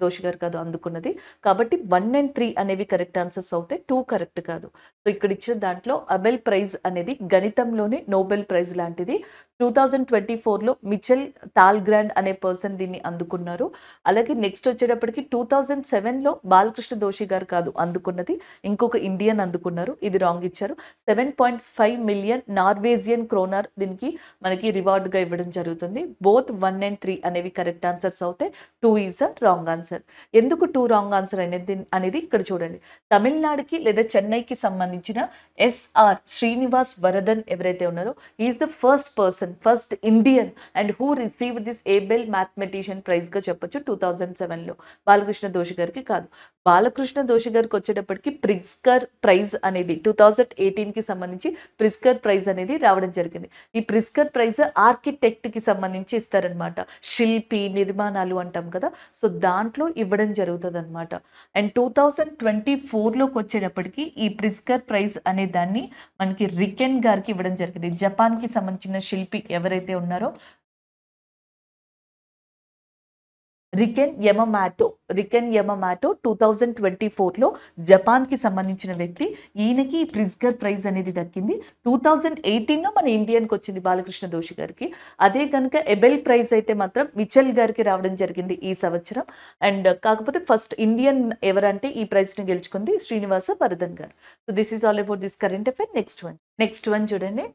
దోషి గారు కాదు అందుకున్నది. కాబట్టి 1 and 3 అనేవి కరెక్ట్ ఆన్సర్స్ అవుతాయి, 2 కరెక్ట్ కాదు. సో ఇక్కడ ఇచ్చిన దాంట్లో అబెల్ ప్రైజ్ అనేది గణితంలోనే నోబెల్ ప్రైజ్ లాంటిది. 2024లో మిచెల్ టాల్గ్రాండ్ అనే పర్సన్ దీన్ని అందుకున్నారు. అలాగే నెక్స్ట్ వచ్చేటప్పటికి 2007లో బాలకృష్ణ దోషి గారు కాదు అందుకున్నది, ఇంకొక ఇండియన్ అందుకున్నారు. ఇది రాంగ్ ఇచ్చారు. 7.5 మిలియన్ నార్వేజియన్ క్రోనర్ దీనికి మనకి రివార్డ్గా ఇవ్వడం జరుగుతుంది. బోత్ 1 and 3 అనేవి కరెక్ట్ ఆన్సర్స్ అవుతాయి, 2 ఈజ్ అ రాంగ్ ఆన్సర్. ఎందుకు 2 రాంగ్ ఆన్సర్ అనేది ఇక్కడ చూడండి. తమిళనాడుకి లేదా చెన్నైకి సంబంధించిన ఎస్ఆర్ శ్రీనివాస్ వరదన్ ఎవరైతే ఉన్నారో is the first person, first Indian and who received this Abel mathematician ప్రైజ్గా చెప్పొచ్చు 2007లో. బాలకృష్ణ దోషి గారికి కాదు. బాలకృష్ణ దోషి గారికి వచ్చేటప్పటికి ప్రిజ్కర్ ప్రైజ్ అనేది 2018కి సంబంధించి ప్రిజ్కర్ ప్రైజ్ అనేది రావడం జరిగింది. ఈ ప్రిజ్కర్ ప్రైజ్ ఆర్కిటెక్ట్కి సంబంధించి ఇస్తారనమాట, శిల్పి నిర్మాణాలు అంటాం కదా, సో దాంట్లో ఇవ్వడం జరుగుతుంది అనమాట. అండ్ 2024లోకి వచ్చేటప్పటికి ఈ ప్రిజ్కర్ ప్రైజ్ అనే దాన్ని మనకి రికెన్ గారికి ఇవ్వడం జరిగింది. జపాన్కి సంబంధించిన శిల్పి ఎవరైతే ఉన్నారో రికెన్ యమమాటో 2024లో జపాన్కి సంబంధించిన వ్యక్తి. ఈయనకి ప్రిజ్కర్ ప్రైజ్ అనేది దక్కింది. 2018లో మన ఇండియన్కి వచ్చింది బాలకృష్ణ దోషి గారికి. అదే కనుక ఎబెల్ ప్రైజ్ అయితే మాత్రం మిచెల్ గారికి రావడం జరిగింది ఈ సంవత్సరం. అండ్ కాకపోతే ఫస్ట్ ఇండియన్ ఎవరంటే ఈ ప్రైజ్ని గెలుచుకుంది శ్రీనివాస వరదన్ గారు. So this is all about this current affair. Next one చూడండి.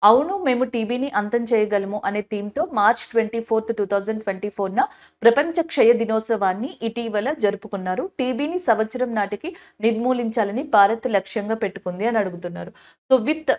అవును మేము టీబీని అంతం చేయగలము అనే థీమ్తో March 24, 2024న ప్రపంచ క్షయ దినోత్సవాన్ని ఇటీవల జరుపుకున్నారు. టీబీని సంవత్సరం నాటికి నిర్మూలించాలని భారత్ లక్ష్యంగా పెట్టుకుంది అని అడుగుతున్నారు. So with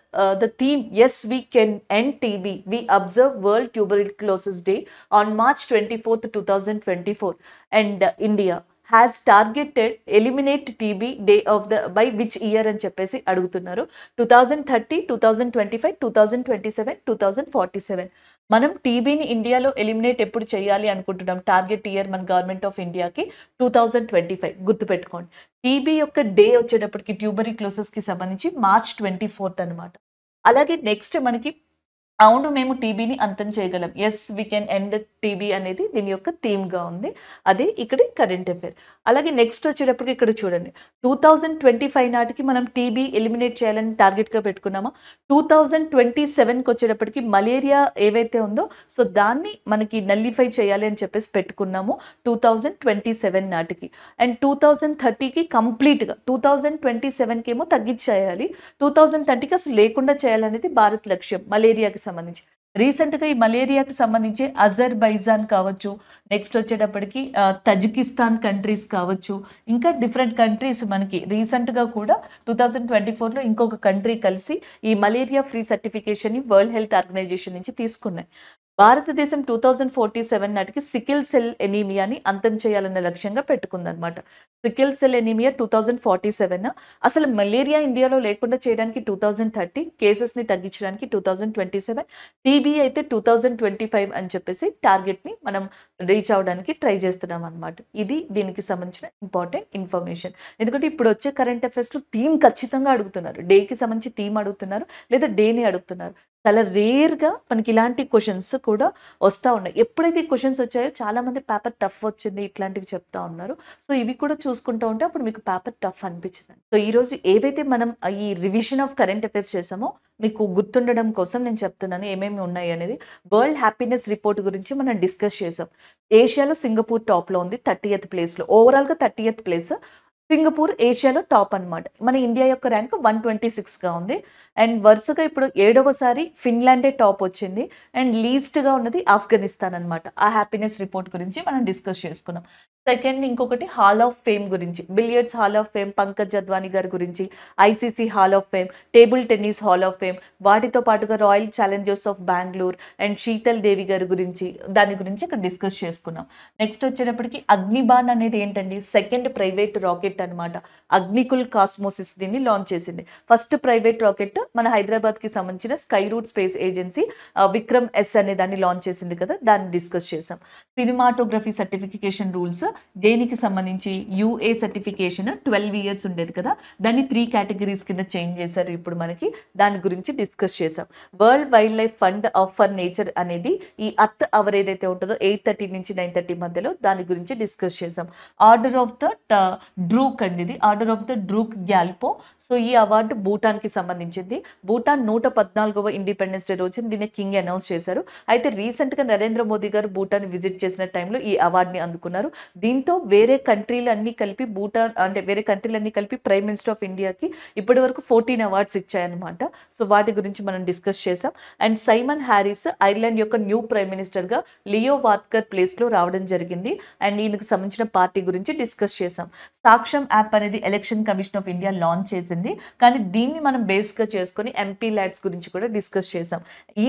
the theme yes we can end TB we observe world tuberculosis day on March 24, 2024 and India has targeted eliminate TB day of the by which year అని చెప్పేసి అడుగుతున్నారు. 2030, 2025, 2027, 2047. మనం టీబీని ఇండియాలో ఎలిమినేట్ ఎప్పుడు చేయాలి అనుకుంటున్నాం? టార్గెట్ ఇయర్ మన government of ఇండియాకి 2025 గుర్తుపెట్టుకోండి. టీబీ యొక్క డే వచ్చేటప్పటికి ట్యూబరిక్లోసిస్కి సంబంధించి March 24 అనమాట. అలాగే నెక్స్ట్ మనకి అవును. మేము టీబీని అంతం చేయగలం. Yes we can end TB అనేది దీని యొక్క థీమ్‌గా ఉంది. అదే ఇక్కడ కరెంట్ అఫైర్. అలాగే నెక్స్ట్ వచ్చేటప్పటికి ఇక్కడ చూడండి. 2025 నాటికి మనం టీబీ ఎలిమినేట్ చేయాలని టార్గెట్‌గా పెట్టుకున్నామా? 2027కి వచ్చేటప్పటికి మలేరియా ఏవైతే ఉందో సో దాన్ని మనకి నల్లిఫై చేయాలి అని చెప్పేసి పెట్టుకున్నాము 2027 నాటికి. అండ్ 2030కి కంప్లీట్‌గా 2027కి ఏమో తగ్గించేయాలి. 2030కి అసలు లేకుండా చేయాలనేది భారత్ లక్ష్యం మలేరియాకి సంబంధించి. రీసెంట్‌గా ఈ మలేరియాకి సంబంధించి అజర్బైజాన్ కావచ్చు, నెక్స్ట్ వచ్చేటప్పటికి తజికిస్తాన్ కంట్రీస్ కావచ్చు, ఇంకా డిఫరెంట్ కంట్రీస్ మనకి రీసెంట్‌గా కూడా 2024లో ఇంకొక కంట్రీ కలిసి ఈ మలేరియా ఫ్రీ సర్టిఫికేషన్‌ని వరల్డ్ హెల్త్ ఆర్గనైజేషన్ నుంచి తీసుకున్నాయి. భారతదేశం 2047 నాటికి సికిల్ సెల్ ఎనీమియాని అంతం చేయాలన్న లక్ష్యంగా పెట్టుకుందనమాట. సికిల్ సెల్ ఎనీమియా 2047 అసలు మలేరియా ఇండియాలో లేకుండా చేయడానికి 2030 కేసెస్‌ని తగ్గించడానికి 2027 టీబీ అయితే 2025 అని చెప్పేసి టార్గెట్‌ని మనం రీచ్ అవ్వడానికి ట్రై చేస్తున్నాం అనమాట. ఇది దీనికి సంబంధించిన ఇంపార్టెంట్ ఇన్ఫర్మేషన్. ఎందుకంటే ఇప్పుడు వచ్చే కరెంట్ అఫైర్స్‌లో థీమ్ ఖచ్చితంగా అడుగుతున్నారు. డేకి సంబంధించి థీమ్ అడుగుతున్నారు. లేదా డేని అడుగుతున్నారు. చాలా రేర్‌గా మనకి ఇలాంటి క్వెషన్స్ కూడా వస్తా ఉన్నాయి. ఎప్పుడైతే ఈ క్వెషన్స్ వచ్చాయో చాలామంది పేపర్ టఫ్ వచ్చింది ఇట్లాంటివి చెప్తా ఉన్నారు. సో ఇవి కూడా చూసుకుంటూ ఉంటే అప్పుడు మీకు పేపర్ టఫ్ అనిపించదండి. సో ఈరోజు ఏవైతే మనం ఈ రివిజన్ ఆఫ్ కరెంట్ అఫైర్స్ చేసామో మీకు గుర్తుండడం కోసం నేను చెప్తున్నాను ఏమేమి ఉన్నాయి అనేది. వరల్డ్ హ్యాపీనెస్ రిపోర్ట్ గురించి మనం డిస్కస్ చేసాం. ఏషియాలో సింగపూర్ టాప్‌లో ఉంది 30th ప్లేస్‌లో. ఓవరాల్‌గా 30th ప్లేస్. సింగపూర్ ఏషియాలో టాప్ అనమాట. మన ఇండియా యొక్క ర్యాంక్ 126గా ఉంది. అండ్ వరుసగా ఇప్పుడు 7వసారి ఫిన్లాండే టాప్ వచ్చింది. అండ్ లీస్ట్‌గా ఉన్నది ఆఫ్ఘనిస్తాన్ అనమాట. ఆ హ్యాపీనెస్ రిపోర్ట్ గురించి మనం డిస్కస్ చేసుకున్నాం. సెకండ్ ఇంకొకటి హాల్ ఆఫ్ ఫేమ్ గురించి. Billiards hall of fame Pankaj Advani గారి గురించి, ICC hall of fame, table tennis hall of fame, వాటితో పాటుగా royal challengers of Bengaluru and Sheetal Devi గారి గురించి దాని గురించి ఇక్కడ డిస్కస్ చేసుకున్నాం. నెక్స్ట్ వచ్చేటప్పటికి అగ్నిబాన్ అనేది ఏంటండి? సెకండ్ ప్రైవేట్ రాకెట్ అనమాట. అగ్నికుల్ కాస్మోసిస్ దీన్ని లాంచ్ చేసింది. ఫస్ట్ ప్రైవేట్ రాకెట్ మన హైదరాబాద్‌కి సంబంధించిన Skyroot space agency Vikram S అనే దాన్ని లాంచ్ చేసింది కదా! దాన్ని డిస్కస్ చేసాం. సినిమాటోగ్రఫీ సర్టిఫికేషన్ రూల్స్ దేనికి సంబంధించి యూఏ సర్టిఫికేషన్ 12 ఇయర్స్ ఉండేది కదా! దాన్ని 3 కేటగిరీస్ కింద చేంజ్ చేశారు ఇప్పుడు మనకి. దాని గురించి డిస్కస్ చేసాం. World wild life fund for nature అనేది ఈ అర్త్ అవర్ ఏదైతే ఉంటుందో 8:30 నుంచి 9:30 మధ్యలో దాని గురించి డిస్కస్ చేసాం. ఆర్డర్ ఆఫ్ ద డ్రూక్ అండి ఇది. Order of the Druk Gyalpo. So ఈ అవార్డు భూటాన్‌కి సంబంధించింది. భూటాన్ 114వ ఇండిపెండెన్స్ డే రోజున దీన్ని కింగ్ అనౌన్స్ చేశారు. అయితే రీసెంట్‌గా నరేంద్ర మోదీ గారు భూటాన్ విజిట్ చేసిన టైంలో ఈ అవార్డ్‌ని అందుకున్నారు. దీంతో వేరే కంట్రీలన్నీ కలిపి భూటాన్ అంటే వేరే కంట్రీలన్నీ కలిపి ప్రైమ్ మినిస్టర్ ఆఫ్ ఇండియాకి ఇప్పటివరకు 14 అవార్డ్స్ ఇచ్చాయన్నమాట. సో వాటి గురించి మనం డిస్కస్ చేసాం. అండ్ సైమన్ హ్యారిస్ ఐర్లాండ్ యొక్క న్యూ ప్రైమ్ మినిస్టర్‌గా లియో వార్కర్ ప్లేస్‌లో రావడం జరిగింది. అండ్ ఈయనకు సంబంధించిన పార్టీ గురించి డిస్కస్ చేసాం. సాక్ష్యం యాప్ అనేది election commission of India launch చేసింది. కానీ దీన్ని మనం బేస్‌గా చేసుకొని ఎంపీ ల్యాడ్స్ గురించి కూడా డిస్కస్ చేసాం. ఈ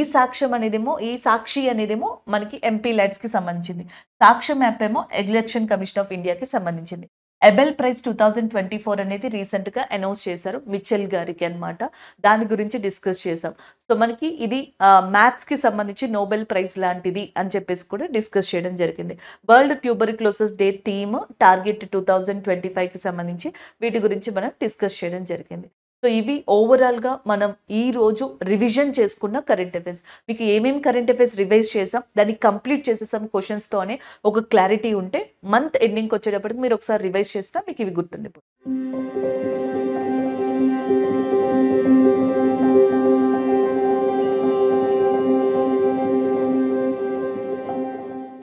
సాక్షి అనేదేమో మనకి ఎంపీ ల్యాడ్స్‌కి సంబంధించింది. సాక్ష్యం యాప్ ఏమో ఎలక్షన్ కమిషన్ ఆఫ్ ఇండియాకి సంబంధించింది. ఎబెల్ ప్రైజ్ 2024 అనేది రీసెంట్‌గా అనౌన్స్ చేశారు మిచెల్ గారికి అన్నమాట. దాని గురించి డిస్కస్ చేసాం. సో మనకి ఇది మ్యాథ్స్‌కి సంబంధించి నోబెల్ ప్రైజ్ లాంటిది అని చెప్పేసి కూడా డిస్కస్ చేయడం జరిగింది. World tuberculosis day theme target 2025కి సంబంధించి వీటి గురించి మనం డిస్కస్ చేయడం జరిగింది. సో ఇవి ఓవరాల్‌గా మనం ఈరోజు రివిజన్ చేసుకున్న కరెంట్ అఫైర్స్. మీకు ఏమేమి కరెంట్ అఫైర్స్ రివైజ్ చేసాం, దాన్ని కంప్లీట్ చేసేసాం క్వెషన్స్‌తో అనే ఒక క్లారిటీ ఉంటే మంత్ ఎండింగ్‌కి వచ్చేటప్పటికి మీరు ఒకసారి రివైజ్ చేసినా మీకు ఇవి గుర్తుండిపోతాయి.